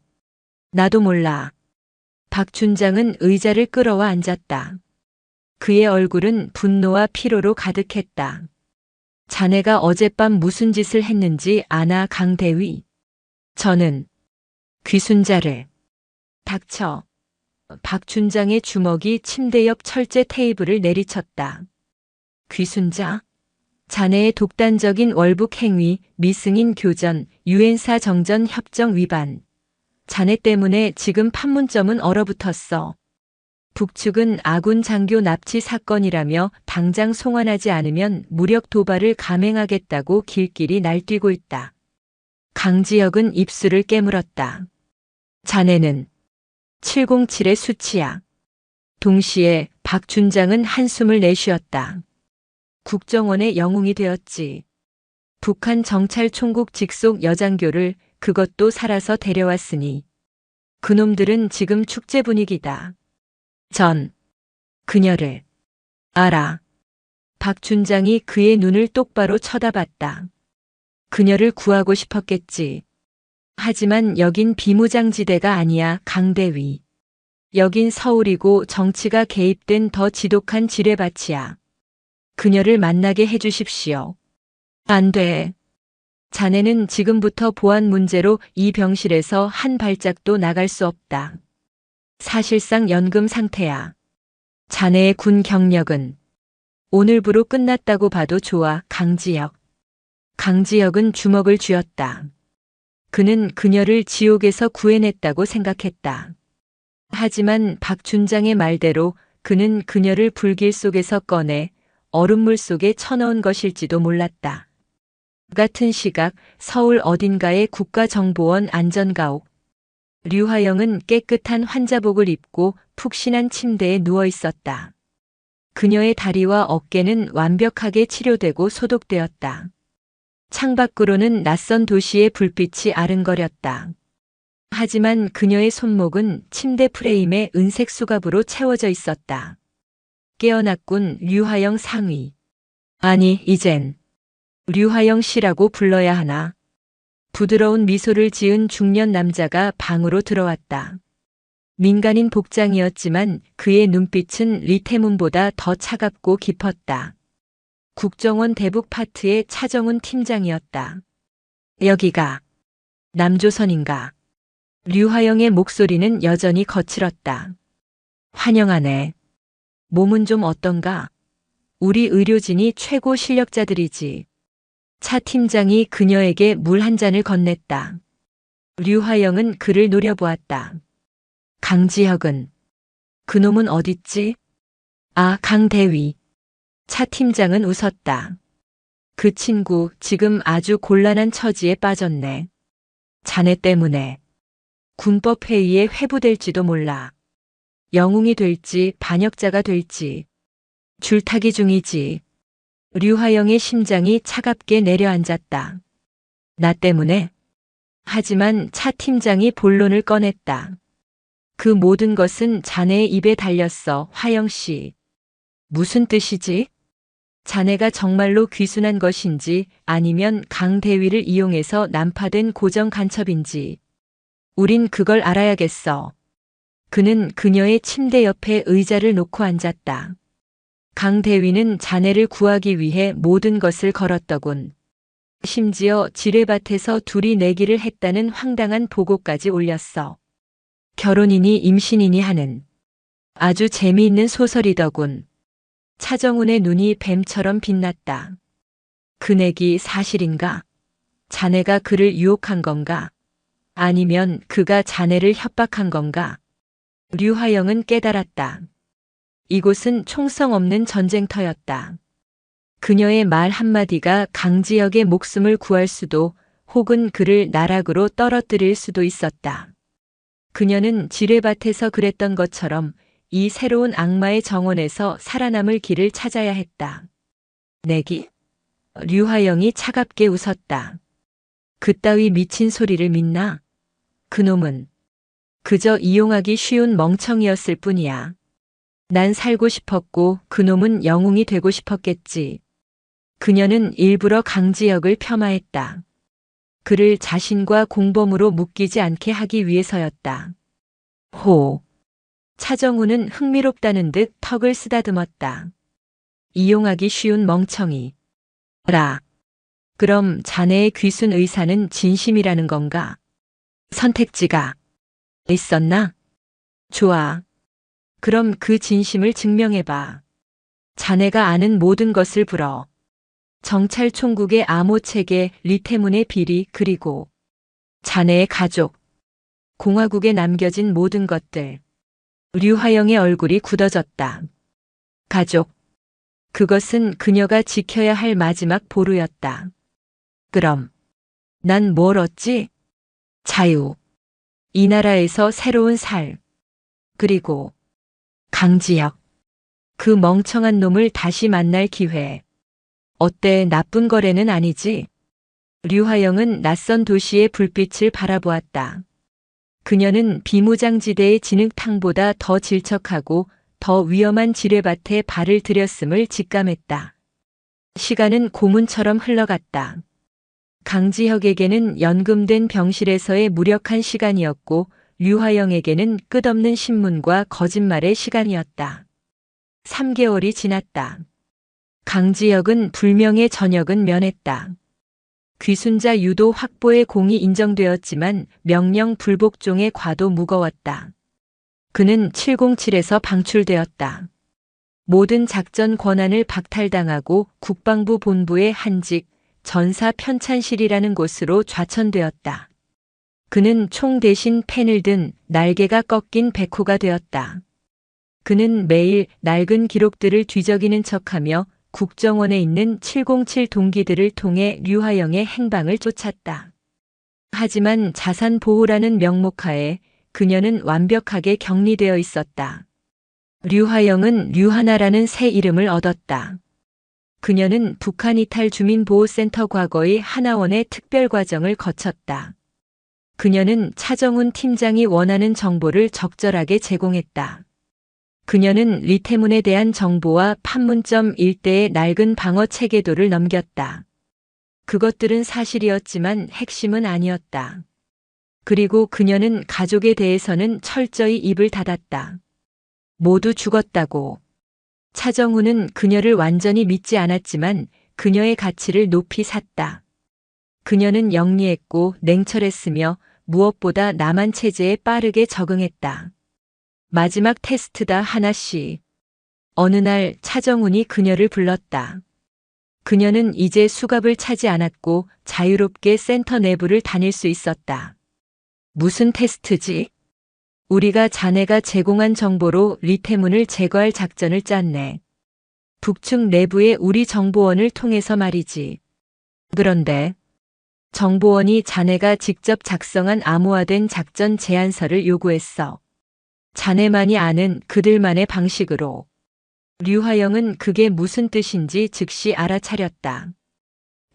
나도 몰라. 박 준장은 의자를 끌어와 앉았다. 그의 얼굴은 분노와 피로로 가득했다. 자네가 어젯밤 무슨 짓을 했는지 아나, 강대위? 저는 귀순자를. 닥쳐. 박 준장의 주먹이 침대 옆 철제 테이블을 내리쳤다. 귀순자? 자네의 독단적인 월북 행위, 미승인 교전, 유엔사 정전 협정 위반. 자네 때문에 지금 판문점은 얼어붙었어. 북측은 아군 장교 납치 사건이라며 당장 송환하지 않으면 무력 도발을 감행하겠다고 길길이 날뛰고 있다. 강지혁은 입술을 깨물었다. 자네는 707의 수치야. 동시에 박준장은 한숨을 내쉬었다. 국정원의 영웅이 되었지. 북한 정찰총국 직속 여장교를 그것도 살아서 데려왔으니 그놈들은 지금 축제 분위기다. 전 그녀를 알아. 박준장이 그의 눈을 똑바로 쳐다봤다. 그녀를 구하고 싶었겠지. 하지만 여긴 비무장지대가 아니야, 강대위. 여긴 서울이고 정치가 개입된 더 지독한 지뢰밭이야. 그녀를 만나게 해주십시오. 안 돼. 자네는 지금부터 보안 문제로 이 병실에서 한 발짝도 나갈 수 없다. 사실상 연금 상태야. 자네의 군 경력은 오늘부로 끝났다고 봐도 좋아, 강지혁. 강지혁은 주먹을 쥐었다. 그는 그녀를 지옥에서 구해냈다고 생각했다. 하지만 박준장의 말대로 그는 그녀를 불길 속에서 꺼내 얼음물 속에 쳐넣은 것일지도 몰랐다. 같은 시각 서울 어딘가의 국가정보원 안전가옥. 류화영은 깨끗한 환자복을 입고 푹신한 침대에 누워 있었다. 그녀의 다리와 어깨는 완벽하게 치료되고 소독되었다. 창밖으로는 낯선 도시의 불빛이 아른거렸다. 하지만 그녀의 손목은 침대 프레임에 은색 수갑으로 채워져 있었다. 깨어났군, 류화영 상위. 아니, 이젠 류화영 씨라고 불러야 하나. 부드러운 미소를 지은 중년 남자가 방으로 들어왔다. 민간인 복장이었지만 그의 눈빛은 리태문보다 더 차갑고 깊었다. 국정원 대북 파트의 차정훈 팀장이었다. 여기가 남조선인가? 류화영의 목소리는 여전히 거칠었다. 환영하네. 몸은 좀 어떤가? 우리 의료진이 최고 실력자들이지. 차 팀장이 그녀에게 물 한 잔을 건넸다. 류화영은 그를 노려보았다. 강지혁은? 그놈은 어딨지? 아, 강대위. 차 팀장은 웃었다. 그 친구 지금 아주 곤란한 처지에 빠졌네. 자네 때문에. 군법회의에 회부될지도 몰라. 영웅이 될지 반역자가 될지. 줄타기 중이지. 류화영의 심장이 차갑게 내려앉았다. 나 때문에? 하지만 차 팀장이 본론을 꺼냈다. 그 모든 것은 자네의 입에 달렸어, 화영 씨. 무슨 뜻이지? 자네가 정말로 귀순한 것인지 아니면 강대위를 이용해서 난파된 고정 간첩인지. 우린 그걸 알아야겠어. 그는 그녀의 침대 옆에 의자를 놓고 앉았다. 강대위는 자네를 구하기 위해 모든 것을 걸었더군. 심지어 지뢰밭에서 둘이 내기를 했다는 황당한 보고까지 올렸어. 결혼이니 임신이니 하는 아주 재미있는 소설이더군. 차정훈의 눈이 뱀처럼 빛났다. 그 내기 사실인가? 자네가 그를 유혹한 건가? 아니면 그가 자네를 협박한 건가? 류화영은 깨달았다. 이곳은 총성 없는 전쟁터였다. 그녀의 말 한마디가 강지혁의 목숨을 구할 수도 혹은 그를 나락으로 떨어뜨릴 수도 있었다. 그녀는 지뢰밭에서 그랬던 것처럼 이 새로운 악마의 정원에서 살아남을 길을 찾아야 했다. 내기? 류화영이 차갑게 웃었다. 그따위 미친 소리를 믿나? 그놈은 그저 이용하기 쉬운 멍청이였을 뿐이야. 난 살고 싶었고 그놈은 영웅이 되고 싶었겠지. 그녀는 일부러 강지혁을 폄하했다. 그를 자신과 공범으로 묶이지 않게 하기 위해서였다. 호. 차정훈은 흥미롭다는 듯 턱을 쓰다듬었다. 이용하기 쉬운 멍청이. 라. 그럼 자네의 귀순 의사는 진심이라는 건가? 선택지가 있었나? 좋아. 그럼 그 진심을 증명해봐. 자네가 아는 모든 것을 불어. 정찰총국의 암호체계 리태문의 비리 그리고 자네의 가족. 공화국에 남겨진 모든 것들. 류화영의 얼굴이 굳어졌다. 가족. 그것은 그녀가 지켜야 할 마지막 보루였다. 그럼 난 뭘 얻지? 자유. 이 나라에서 새로운 살. 그리고 강지혁. 그 멍청한 놈을 다시 만날 기회. 어때, 나쁜 거래는 아니지? 류하영은 낯선 도시의 불빛을 바라보았다. 그녀는 비무장지대의 진흙탕보다 더 질척하고 더 위험한 지뢰밭에 발을 들였음을 직감했다. 시간은 고문처럼 흘러갔다. 강지혁에게는 연금된 병실에서의 무력한 시간이었고 류하영에게는 끝없는 신문과 거짓말의 시간이었다. 3개월이 지났다. 강지혁은 불명예 전역은 면했다. 귀순자 유도 확보의 공이 인정되었지만 명령 불복종의 과도 무거웠다. 그는 707에서 방출되었다. 모든 작전 권한을 박탈당하고 국방부 본부의 한직 전사 편찬실이라는 곳으로 좌천되었다. 그는 총 대신 펜을 든 날개가 꺾인 백호가 되었다. 그는 매일 낡은 기록들을 뒤적이는 척하며 국정원에 있는 707 동기들을 통해 류하영의 행방을 쫓았다. 하지만 자산 보호라는 명목하에 그녀는 완벽하게 격리되어 있었다. 류하영은 류하나라는 새 이름을 얻었다. 그녀는 북한 이탈 주민보호센터 과거의 하나원의 특별과정을 거쳤다. 그녀는 차정훈 팀장이 원하는 정보를 적절하게 제공했다. 그녀는 리태문에 대한 정보와 판문점 일대의 낡은 방어 체계도를 넘겼다. 그것들은 사실이었지만 핵심은 아니었다. 그리고 그녀는 가족에 대해서는 철저히 입을 닫았다. 모두 죽었다고. 차정훈은 그녀를 완전히 믿지 않았지만 그녀의 가치를 높이 샀다. 그녀는 영리했고 냉철했으며 무엇보다 남한 체제에 빠르게 적응했다. 마지막 테스트다, 하나씩. 어느 날 차정훈이 그녀를 불렀다. 그녀는 이제 수갑을 차지 않았고 자유롭게 센터 내부를 다닐 수 있었다. 무슨 테스트지? 우리가 자네가 제공한 정보로 리태문을 제거할 작전을 짰네. 북측 내부의 우리 정보원을 통해서 말이지. 그런데 정보원이 자네가 직접 작성한 암호화된 작전 제안서를 요구했어. 자네만이 아는 그들만의 방식으로. 류하영은 그게 무슨 뜻인지 즉시 알아차렸다.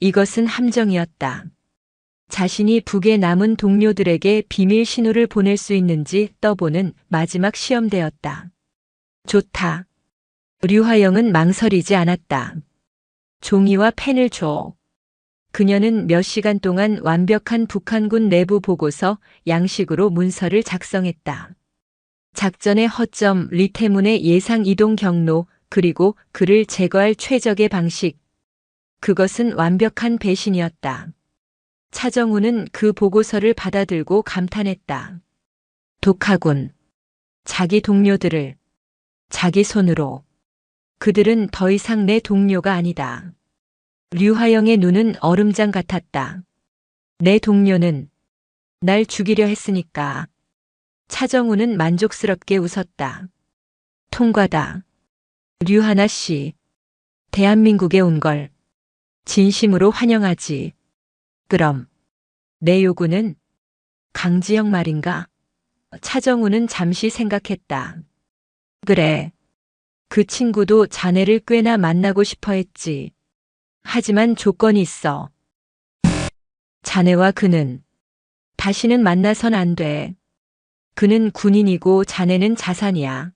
이것은 함정이었다. 자신이 북에 남은 동료들에게 비밀 신호를 보낼 수 있는지 떠보는 마지막 시험대였다. 좋다. 류하영은 망설이지 않았다. 종이와 펜을 줘. 그녀는 몇 시간 동안 완벽한 북한군 내부 보고서 양식으로 문서를 작성했다. 작전의 허점, 리태문의 예상 이동 경로, 그리고 그를 제거할 최적의 방식. 그것은 완벽한 배신이었다. 차정훈은 그 보고서를 받아들고 감탄했다. 독하군. 자기 동료들을 자기 손으로. 그들은 더 이상 내 동료가 아니다. 류하영의 눈은 얼음장 같았다. 내 동료는 날 죽이려 했으니까. 차정훈은 만족스럽게 웃었다. 통과다. 류하나 씨. 대한민국에 온 걸 진심으로 환영하지. 그럼 내 요구는 강지영 말인가? 차정훈은 잠시 생각했다. 그래. 그 친구도 자네를 꽤나 만나고 싶어 했지. 하지만 조건이 있어. 자네와 그는 다시는 만나선 안 돼. 그는 군인이고 자네는 자산이야.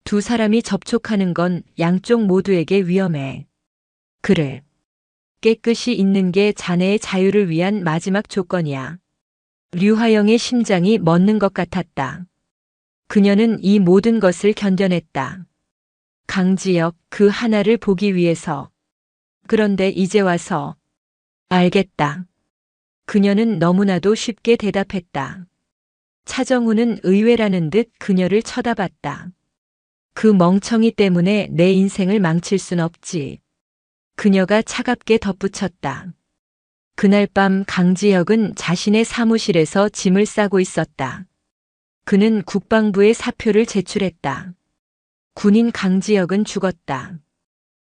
두 사람이 접촉하는 건 양쪽 모두에게 위험해. 그를 깨끗이 잊는 게 자네의 자유를 위한 마지막 조건이야. 류하영의 심장이 멎는 것 같았다. 그녀는 이 모든 것을 견뎌냈다. 강지혁 그 하나를 보기 위해서. 그런데 이제 와서 알겠다. 그녀는 너무나도 쉽게 대답했다. 차정훈은 의외라는 듯 그녀를 쳐다봤다. 그 멍청이 때문에 내 인생을 망칠 순 없지. 그녀가 차갑게 덧붙였다. 그날 밤 강지혁은 자신의 사무실에서 짐을 싸고 있었다. 그는 국방부에 사표를 제출했다. 군인 강지혁은 죽었다.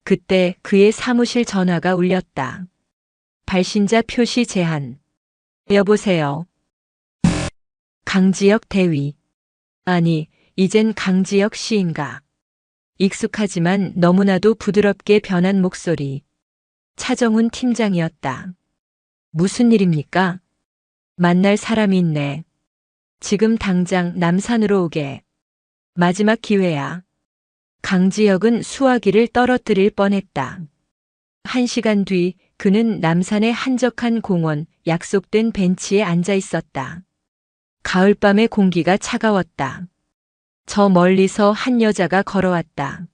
그때 그의 사무실 전화가 울렸다. 발신자 표시 제한. 여보세요. 강지혁 대위. 아니, 이젠 강지혁 시인가. 익숙하지만 너무나도 부드럽게 변한 목소리. 차정훈 팀장이었다. 무슨 일입니까? 만날 사람이 있네. 지금 당장 남산으로 오게. 마지막 기회야. 강지혁은 수화기를 떨어뜨릴 뻔했다. 1시간 뒤 그는 남산의 한적한 공원, 약속된 벤치에 앉아 있었다. 가을밤의 공기가 차가웠다. 저 멀리서 한 여자가 걸어왔다.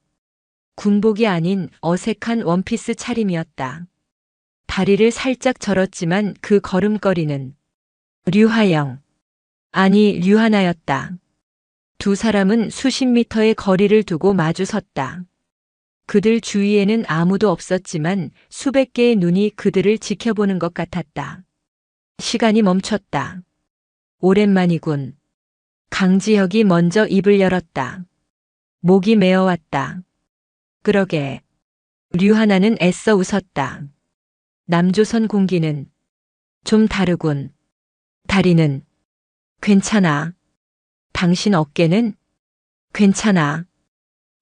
군복이 아닌 어색한 원피스 차림이었다. 다리를 살짝 절었지만 그 걸음걸이는 류하영, 아니 류하나였다. 두 사람은 수십 미터의 거리를 두고 마주 섰다. 그들 주위에는 아무도 없었지만 수백 개의 눈이 그들을 지켜보는 것 같았다. 시간이 멈췄다. 오랜만이군. 강지혁이 먼저 입을 열었다. 목이 메어왔다. 그러게. 류하나는 애써 웃었다. 남조선 공기는 좀 다르군. 다리는 괜찮아. 당신 어깨는 괜찮아.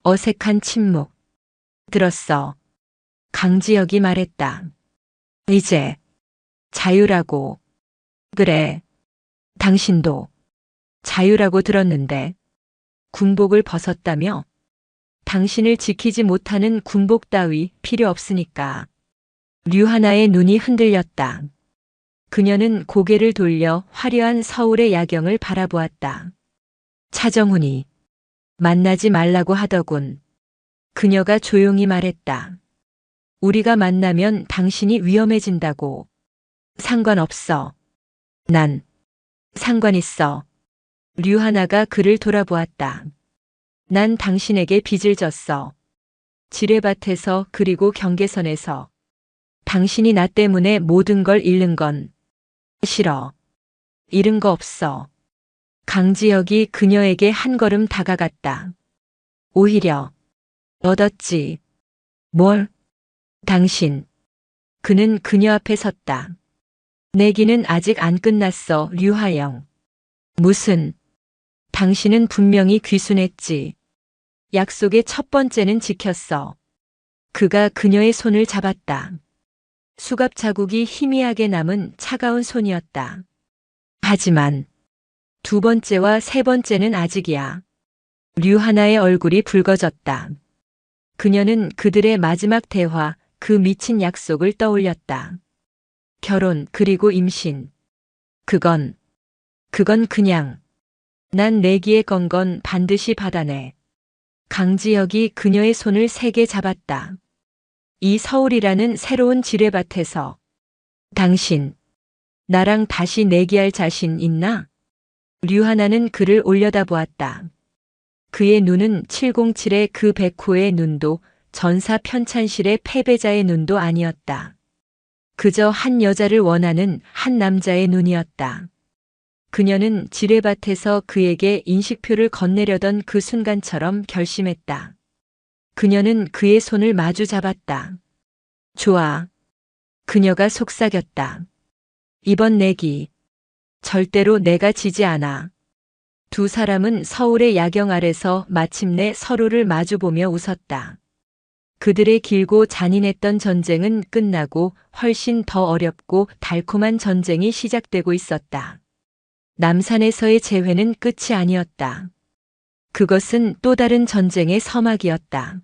어색한 침묵. 들었어. 강지혁이 말했다. 이제 자유라고. 그래. 당신도 자유라고 들었는데 군복을 벗었다며? 당신을 지키지 못하는 군복 따위 필요 없으니까. 류하나의 눈이 흔들렸다. 그녀는 고개를 돌려 화려한 서울의 야경을 바라보았다. 차정훈이 만나지 말라고 하더군. 그녀가 조용히 말했다. 우리가 만나면 당신이 위험해진다고. 상관없어. 난 상관 있어. 류하나가 그를 돌아보았다. 난 당신에게 빚을 졌어. 지뢰밭에서 그리고 경계선에서. 당신이 나 때문에 모든 걸 잃는 건 싫어. 잃은 거 없어. 강지혁이 그녀에게 한 걸음 다가갔다. 오히려 얻었지. 뭘? 당신. 그는 그녀 앞에 섰다. 내기는 아직 안 끝났어, 류하영. 무슨? 당신은 분명히 귀순했지. 약속의 첫 번째는 지켰어. 그가 그녀의 손을 잡았다. 수갑 자국이 희미하게 남은 차가운 손이었다. 하지만 두 번째와 세 번째는 아직이야. 류하나의 얼굴이 붉어졌다. 그녀는 그들의 마지막 대화, 그 미친 약속을 떠올렸다. 결혼 그리고 임신. 그건 그냥 난 내기에 건 건 반드시 받아내. 강지혁이 그녀의 손을 세게 잡았다. 이 서울이라는 새로운 지뢰밭에서 당신 나랑 다시 내기할 자신 있나? 류하나는 그를 올려다보았다. 그의 눈은 707의 그 백호의 눈도 전사 편찬실의 패배자의 눈도 아니었다. 그저 한 여자를 원하는 한 남자의 눈이었다. 그녀는 지뢰밭에서 그에게 인식표를 건네려던 그 순간처럼 결심했다. 그녀는 그의 손을 마주 잡았다. 좋아. 그녀가 속삭였다. 이번 내기. 절대로 내가 지지 않아. 두 사람은 서울의 야경 아래서 마침내 서로를 마주보며 웃었다. 그들의 길고 잔인했던 전쟁은 끝나고 훨씬 더 어렵고 달콤한 전쟁이 시작되고 있었다. 남산에서의 재회는 끝이 아니었다. 그것은 또 다른 전쟁의 서막이었다.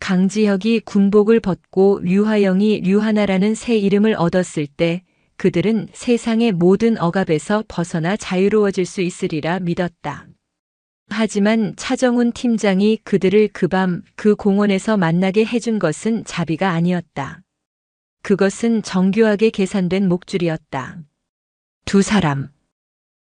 강지혁이 군복을 벗고 류하영이 류하나라는 새 이름을 얻었을 때 그들은 세상의 모든 억압에서 벗어나 자유로워질 수 있으리라 믿었다. 하지만 차정훈 팀장이 그들을 그 밤 그 공원에서 만나게 해준 것은 자비가 아니었다. 그것은 정교하게 계산된 목줄이었다. 두 사람.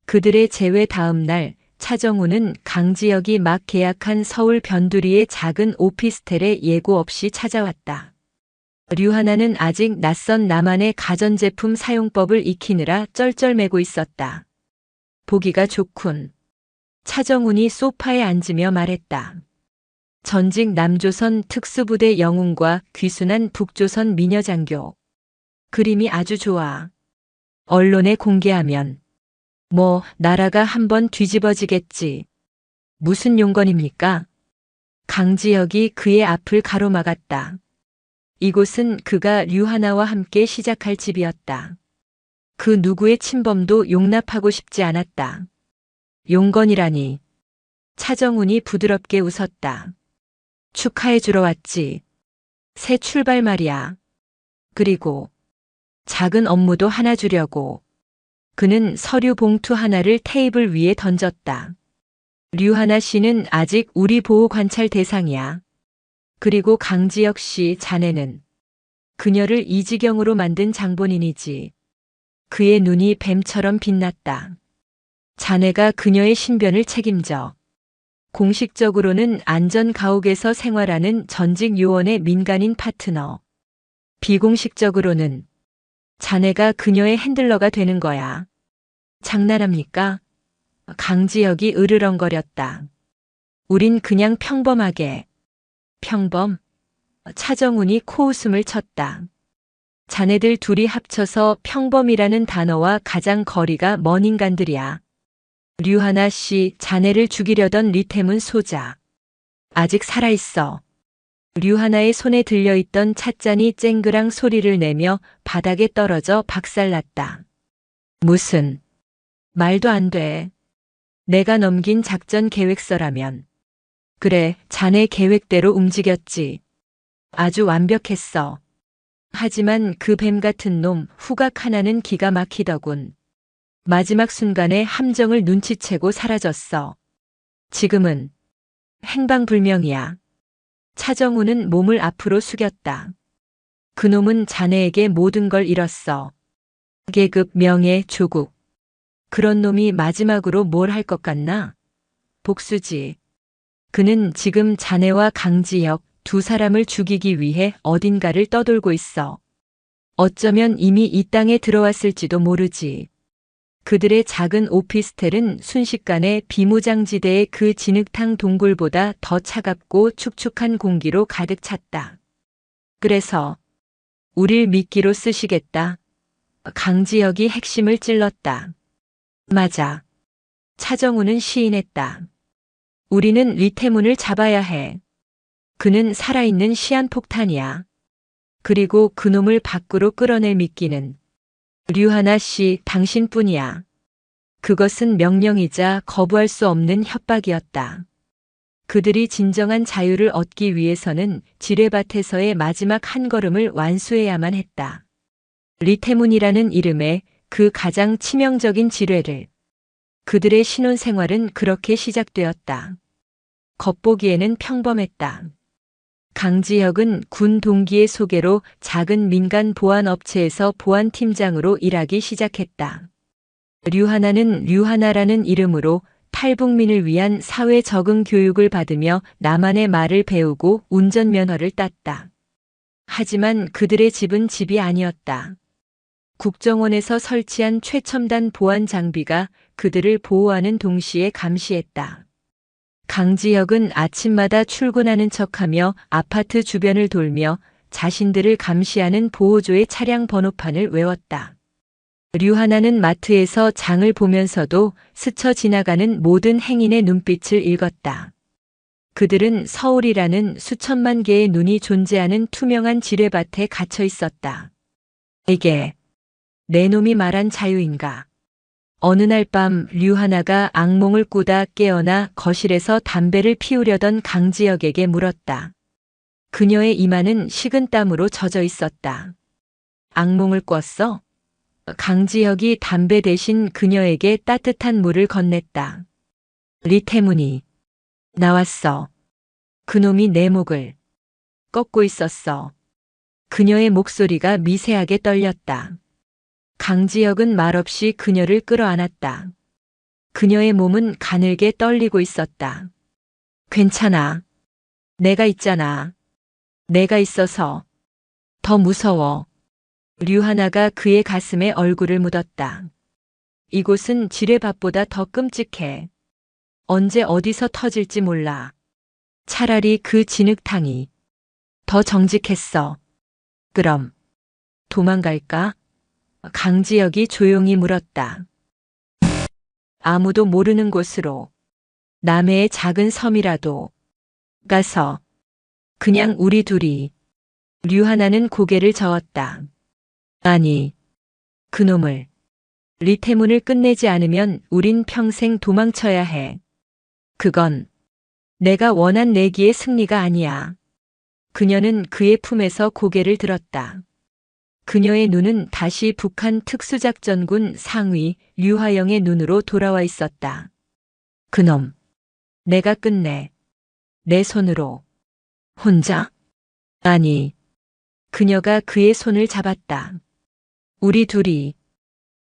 그들의 재회 다음 날 차정훈은 강지혁이 막 계약한 서울 변두리의 작은 오피스텔에 예고 없이 찾아왔다. 류하나는 아직 낯선 나만의 가전제품 사용법을 익히느라 쩔쩔매고 있었다. 보기가 좋군. 차정훈이 소파에 앉으며 말했다. 전직 남조선 특수부대 영웅과 귀순한 북조선 미녀장교. 그림이 아주 좋아. 언론에 공개하면 뭐 나라가 한번 뒤집어지겠지. 무슨 용건입니까? 강지혁이 그의 앞을 가로막았다. 이곳은 그가 류하나와 함께 시작할 집이었다. 그 누구의 침범도 용납하고 싶지 않았다. 용건이라니. 차정훈이 부드럽게 웃었다. 축하해 주러 왔지. 새 출발 말이야. 그리고 작은 업무도 하나 주려고. 그는 서류 봉투 하나를 테이블 위에 던졌다. 류하나 씨는 아직 우리 보호 관찰 대상이야. 그리고 강지혁 씨 자네는 그녀를 이 지경으로 만든 장본인이지. 그의 눈이 뱀처럼 빛났다. 자네가 그녀의 신변을 책임져. 공식적으로는 안전가옥에서 생활하는 전직 요원의 민간인 파트너. 비공식적으로는 자네가 그녀의 핸들러가 되는 거야. 장난합니까? 강지혁이 으르렁거렸다. 우린 그냥 평범하게. 평범? 차정훈이 코웃음을 쳤다. 자네들 둘이 합쳐서 평범이라는 단어와 가장 거리가 먼 인간들이야. 류하나 씨, 자네를 죽이려던 리태문 소자. 아직 살아있어. 류하나의 손에 들려있던 찻잔이 쨍그랑 소리를 내며 바닥에 떨어져 박살났다. 무슨 말도 안 돼. 내가 넘긴 작전 계획서라면. 그래, 자네 계획대로 움직였지. 아주 완벽했어. 하지만 그 뱀 같은 놈 후각 하나는 기가 막히더군. 마지막 순간에 함정을 눈치채고 사라졌어. 지금은 행방불명이야. 차정우는 몸을 앞으로 숙였다. 그놈은 자네에게 모든 걸 잃었어. 계급, 명예, 조국. 그런 놈이 마지막으로 뭘 할 것 같나? 복수지. 그는 지금 자네와 강지혁 두 사람을 죽이기 위해 어딘가를 떠돌고 있어. 어쩌면 이미 이 땅에 들어왔을지도 모르지. 그들의 작은 오피스텔은 순식간에 비무장지대의 그 진흙탕 동굴보다 더 차갑고 축축한 공기로 가득 찼다. 그래서 우릴 미끼로 쓰시겠다. 강지혁이 핵심을 찔렀다. 맞아. 차정우는 시인했다. 우리는 리태문을 잡아야 해. 그는 살아있는 시한폭탄이야. 그리고 그놈을 밖으로 끌어낼 미끼는 류하나 씨 당신뿐이야. 그것은 명령이자 거부할 수 없는 협박이었다. 그들이 진정한 자유를 얻기 위해서는 지뢰밭에서의 마지막 한 걸음을 완수해야만 했다. 리태문이라는 이름의 그 가장 치명적인 지뢰를. 그들의 신혼생활은 그렇게 시작되었다. 겉보기에는 평범했다. 강지혁은 군 동기의 소개로 작은 민간 보안업체에서 보안팀장으로 일하기 시작했다. 류하나는 류하나라는 이름으로 탈북민을 위한 사회 적응 교육을 받으며 나만의 말을 배우고 운전면허를 땄다. 하지만 그들의 집은 집이 아니었다. 국정원에서 설치한 최첨단 보안 장비가 그들을 보호하는 동시에 감시했다. 강지혁은 아침마다 출근하는 척하며 아파트 주변을 돌며 자신들을 감시하는 보호조의 차량 번호판을 외웠다. 류하나는 마트에서 장을 보면서도 스쳐 지나가는 모든 행인의 눈빛을 읽었다. 그들은 서울이라는 수천만 개의 눈이 존재하는 투명한 지뢰밭에 갇혀 있었다. 이게 내 놈이 말한 자유인가? 어느 날 밤 류하나가 악몽을 꾸다 깨어나 거실에서 담배를 피우려던 강지혁에게 물었다. 그녀의 이마는 식은땀으로 젖어 있었다. 악몽을 꿨어? 강지혁이 담배 대신 그녀에게 따뜻한 물을 건넸다. 리태문이 나왔어. 그놈이 내 목을 꺾고 있었어. 그녀의 목소리가 미세하게 떨렸다. 강지혁은 말없이 그녀를 끌어안았다. 그녀의 몸은 가늘게 떨리고 있었다. 괜찮아. 내가 있잖아. 내가 있어서 더 무서워. 류하나가 그의 가슴에 얼굴을 묻었다. 이곳은 지뢰밭보다 더 끔찍해. 언제 어디서 터질지 몰라. 차라리 그 진흙탕이 더 정직했어. 그럼 도망갈까? 강지혁이 조용히 물었다. 아무도 모르는 곳으로, 남해의 작은 섬이라도 가서 그냥 우리 둘이. 류하나는 고개를 저었다. 아니, 그놈을. 리태문을 끝내지 않으면 우린 평생 도망쳐야 해. 그건 내가 원한 내기의 승리가 아니야. 그녀는 그의 품에서 고개를 들었다. 그녀의 눈은 다시 북한 특수작전군 상위 류하영의 눈으로 돌아와 있었다. 그놈, 내가 끝내. 내 손으로. 혼자? 아니. 그녀가 그의 손을 잡았다. 우리 둘이.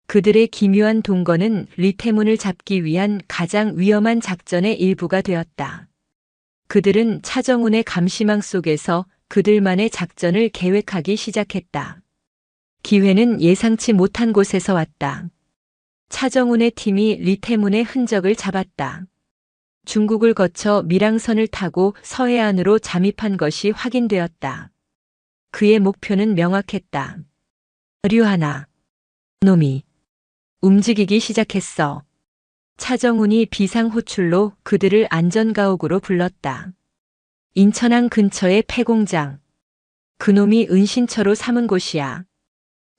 그들의 기묘한 동거는 리태문을 잡기 위한 가장 위험한 작전의 일부가 되었다. 그들은 차정훈의 감시망 속에서 그들만의 작전을 계획하기 시작했다. 기회는 예상치 못한 곳에서 왔다. 차정훈의 팀이 리태문의 흔적을 잡았다. 중국을 거쳐 밀항선을 타고 서해안으로 잠입한 것이 확인되었다. 그의 목표는 명확했다. 류하나. 놈이 움직이기 시작했어. 차정훈이 비상호출로 그들을 안전가옥으로 불렀다. 인천항 근처의 폐공장. 그놈이 은신처로 삼은 곳이야.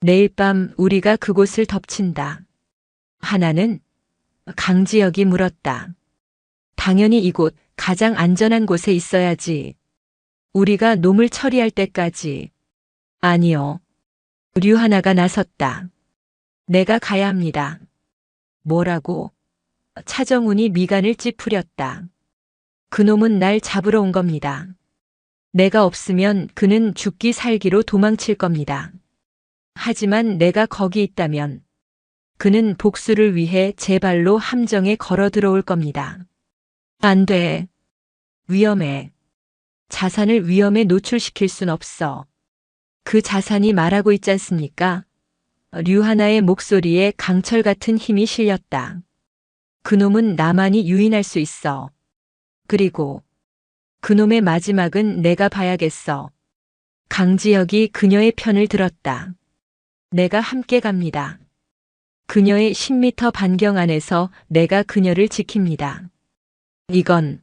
내일 밤 우리가 그곳을 덮친다. 하나는? 강지혁이 물었다. 당연히 이곳, 가장 안전한 곳에 있어야지. 우리가 놈을 처리할 때까지. 아니요. 류하나가 나섰다. 내가 가야 합니다. 뭐라고? 차정훈이 미간을 찌푸렸다. 그놈은 날 잡으러 온 겁니다. 내가 없으면 그는 죽기 살기로 도망칠 겁니다. 하지만 내가 거기 있다면 그는 복수를 위해 제 발로 함정에 걸어 들어올 겁니다. 안 돼. 위험해. 자산을 위험에 노출시킬 순 없어. 그 자산이 말하고 있지 않습니까? 류하나의 목소리에 강철 같은 힘이 실렸다. 그놈은 나만이 유인할 수 있어. 그리고 그놈의 마지막은 내가 봐야겠어. 강지혁이 그녀의 편을 들었다. 내가 함께 갑니다. 그녀의 10m 반경 안에서 내가 그녀를 지킵니다. 이건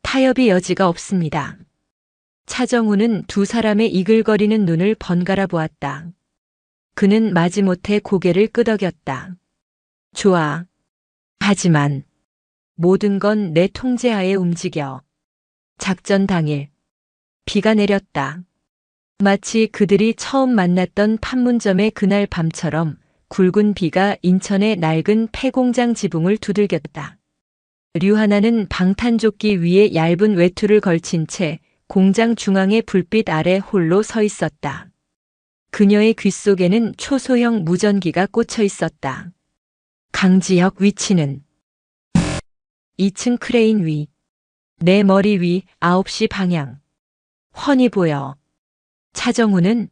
타협의 여지가 없습니다. 차정훈은 두 사람의 이글거리는 눈을 번갈아 보았다. 그는 마지못해 고개를 끄덕였다. 좋아. 하지만 모든 건 내 통제하에 움직여. 작전 당일. 비가 내렸다. 마치 그들이 처음 만났던 판문점의 그날 밤처럼 굵은 비가 인천의 낡은 폐공장 지붕을 두들겼다. 류하나는 방탄조끼 위에 얇은 외투를 걸친 채 공장 중앙의 불빛 아래 홀로 서 있었다. 그녀의 귓속에는 초소형 무전기가 꽂혀 있었다. 강지혁 위치는 2층 크레인 위. 내 머리 위 9시 방향. 훤히 보여. 차정훈은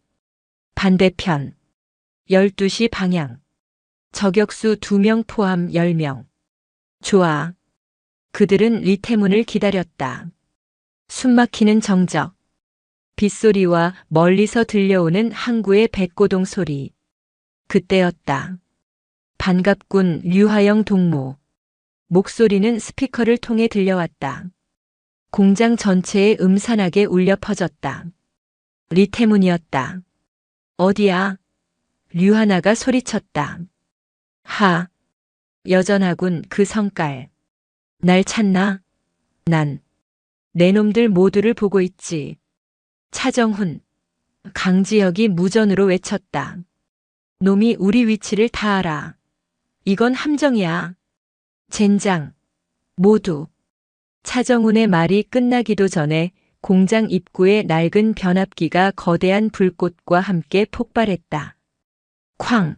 반대편 12시 방향. 저격수 2명 포함 10명. 좋아. 그들은 리태문을 기다렸다. 숨막히는 정적. 빗소리와 멀리서 들려오는 항구의 백고동 소리. 그때였다. 반갑군 류하영 동무. 목소리는 스피커를 통해 들려왔다. 공장 전체에 음산하게 울려 퍼졌다. 리태문이었다. 어디야? 류하나가 소리쳤다. 하. 여전하군 그 성깔. 날 찾나? 난 내 놈들 모두를 보고 있지. 차정훈. 강지혁이 무전으로 외쳤다. 놈이 우리 위치를 다 알아. 이건 함정이야. 젠장. 모두. 차정훈의 말이 끝나기도 전에 공장 입구의 낡은 변압기가 거대한 불꽃과 함께 폭발했다. 쾅.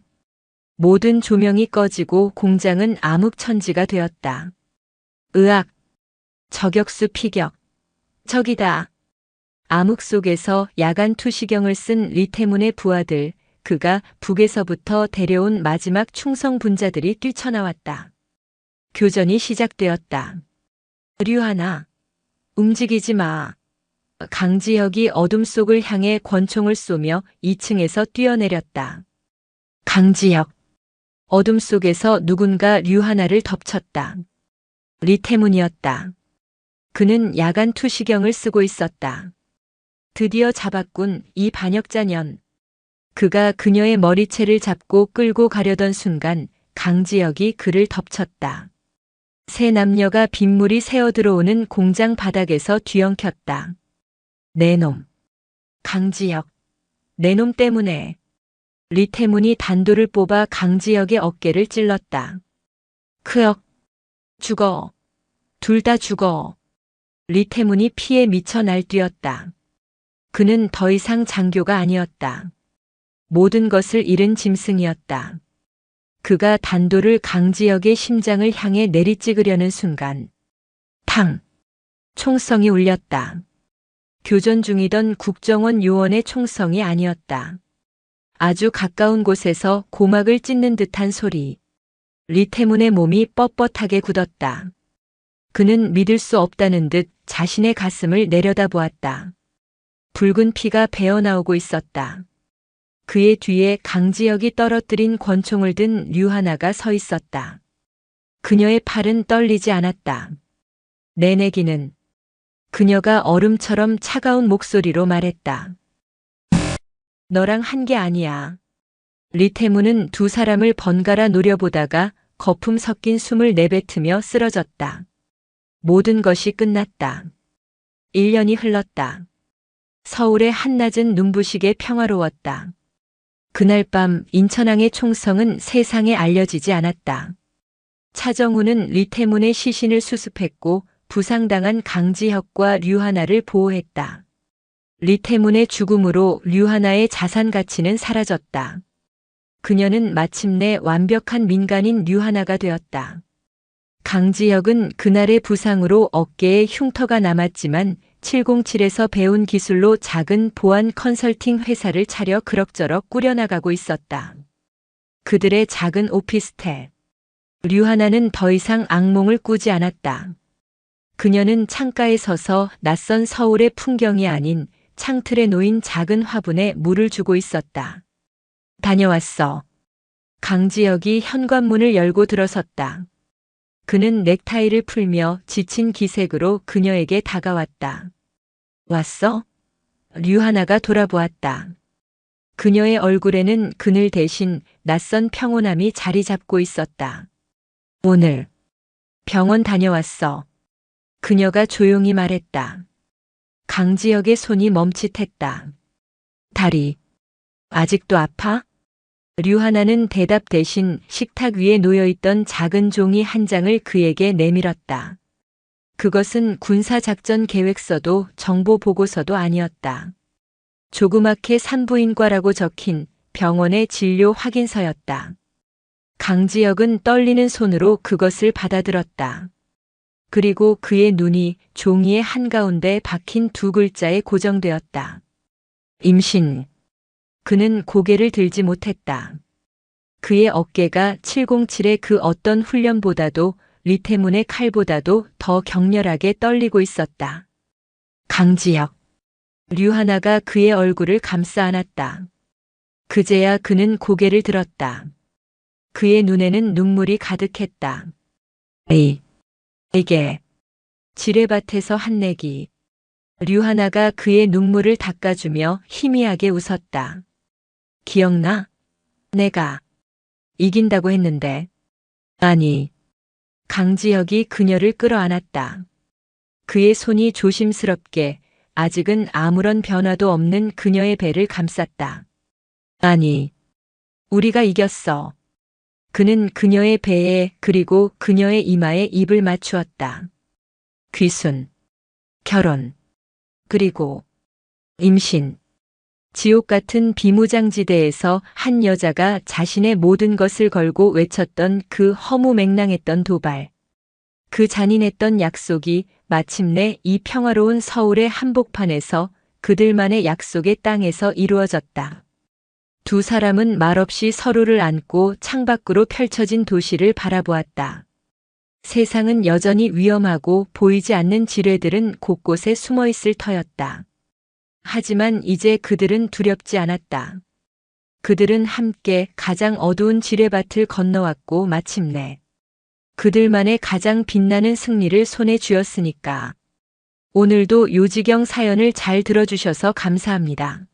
모든 조명이 꺼지고 공장은 암흑천지가 되었다. 으악. 저격수 피격. 저기다. 암흑 속에서 야간 투시경을 쓴 리태문의 부하들, 그가 북에서부터 데려온 마지막 충성 분자들이 뛰쳐나왔다. 교전이 시작되었다. 류하나. 움직이지 마. 강지혁이 어둠 속을 향해 권총을 쏘며 2층에서 뛰어내렸다. 강지혁. 어둠 속에서 누군가 류하나를 덮쳤다. 리태문이었다. 그는 야간 투시경을 쓰고 있었다. 드디어 잡았군, 이 반역자년. 그가 그녀의 머리채를 잡고 끌고 가려던 순간 강지혁이 그를 덮쳤다. 세 남녀가 빗물이 새어 들어오는 공장 바닥에서 뒤엉켰다. 내 놈. 강지혁. 내 놈 때문에. 리태문이 단도를 뽑아 강지혁의 어깨를 찔렀다. 크역. 죽어. 둘 다 죽어. 리태문이 피에 미쳐 날뛰었다. 그는 더 이상 장교가 아니었다. 모든 것을 잃은 짐승이었다. 그가 단도를 강지혁의 심장을 향해 내리찍으려는 순간 탕! 총성이 울렸다. 교전 중이던 국정원 요원의 총성이 아니었다. 아주 가까운 곳에서 고막을 찢는 듯한 소리. 리태문의 몸이 뻣뻣하게 굳었다. 그는 믿을 수 없다는 듯 자신의 가슴을 내려다보았다. 붉은 피가 배어나오고 있었다. 그의 뒤에 강지혁이 떨어뜨린 권총을 든 류하나가 서 있었다. 그녀의 팔은 떨리지 않았다. 내내기는. 그녀가 얼음처럼 차가운 목소리로 말했다. 너랑 한 게 아니야. 리태문은 두 사람을 번갈아 노려보다가 거품 섞인 숨을 내뱉으며 쓰러졌다. 모든 것이 끝났다. 1년이 흘렀다. 서울의 한낮은 눈부시게 평화로웠다. 그날 밤 인천항의 총성은 세상에 알려지지 않았다. 차정우는 리태문의 시신을 수습했고 부상당한 강지혁과 류하나를 보호했다. 리태문의 죽음으로 류하나의 자산 가치는 사라졌다. 그녀는 마침내 완벽한 민간인 류하나가 되었다. 강지혁은 그날의 부상으로 어깨에 흉터가 남았지만 707에서 배운 기술로 작은 보안 컨설팅 회사를 차려 그럭저럭 꾸려나가고 있었다. 그들의 작은 오피스텔. 류하나는 더 이상 악몽을 꾸지 않았다. 그녀는 창가에 서서 낯선 서울의 풍경이 아닌 창틀에 놓인 작은 화분에 물을 주고 있었다. 다녀왔어. 강지혁이 현관문을 열고 들어섰다. 그는 넥타이를 풀며 지친 기색으로 그녀에게 다가왔다. 왔어? 류하나가 돌아보았다. 그녀의 얼굴에는 그늘 대신 낯선 평온함이 자리 잡고 있었다. 오늘 병원 다녀왔어. 그녀가 조용히 말했다. 강지혁의 손이 멈칫했다. 다리, 아직도 아파? 류하나는 대답 대신 식탁 위에 놓여있던 작은 종이 한 장을 그에게 내밀었다. 그것은 군사작전 계획서도 정보 보고서도 아니었다. 조그맣게 산부인과라고 적힌 병원의 진료 확인서였다. 강지혁은 떨리는 손으로 그것을 받아들었다. 그리고 그의 눈이 종이의 한가운데 박힌 두 글자에 고정되었다. 임신. 그는 고개를 들지 못했다. 그의 어깨가 707의 그 어떤 훈련보다도 리태문의 칼보다도 더 격렬하게 떨리고 있었다. 강지혁. 류하나가 그의 얼굴을 감싸 안았다. 그제야 그는 고개를 들었다. 그의 눈에는 눈물이 가득했다. 이게 지뢰밭에서 한 내기. 류하나가 그의 눈물을 닦아주며 희미하게 웃었다. 기억나? 내가 이긴다고 했는데. 아니. 강지혁이 그녀를 끌어안았다. 그의 손이 조심스럽게 아직은 아무런 변화도 없는 그녀의 배를 감쌌다. 아니. 우리가 이겼어. 그는 그녀의 배에 그리고 그녀의 이마에 입을 맞추었다. 귀순. 결혼. 그리고 임신. 지옥 같은 비무장지대에서 한 여자가 자신의 모든 것을 걸고 외쳤던 그 허무맹랑했던 도발. 그 잔인했던 약속이 마침내 이 평화로운 서울의 한복판에서 그들만의 약속의 땅에서 이루어졌다. 두 사람은 말없이 서로를 안고 창밖으로 펼쳐진 도시를 바라보았다. 세상은 여전히 위험하고 보이지 않는 지뢰들은 곳곳에 숨어 있을 터였다. 하지만 이제 그들은 두렵지 않았다. 그들은 함께 가장 어두운 지뢰밭을 건너왔고 마침내 그들만의 가장 빛나는 승리를 손에 쥐었으니까. 오늘도 요지경 사연을 잘 들어주셔서 감사합니다.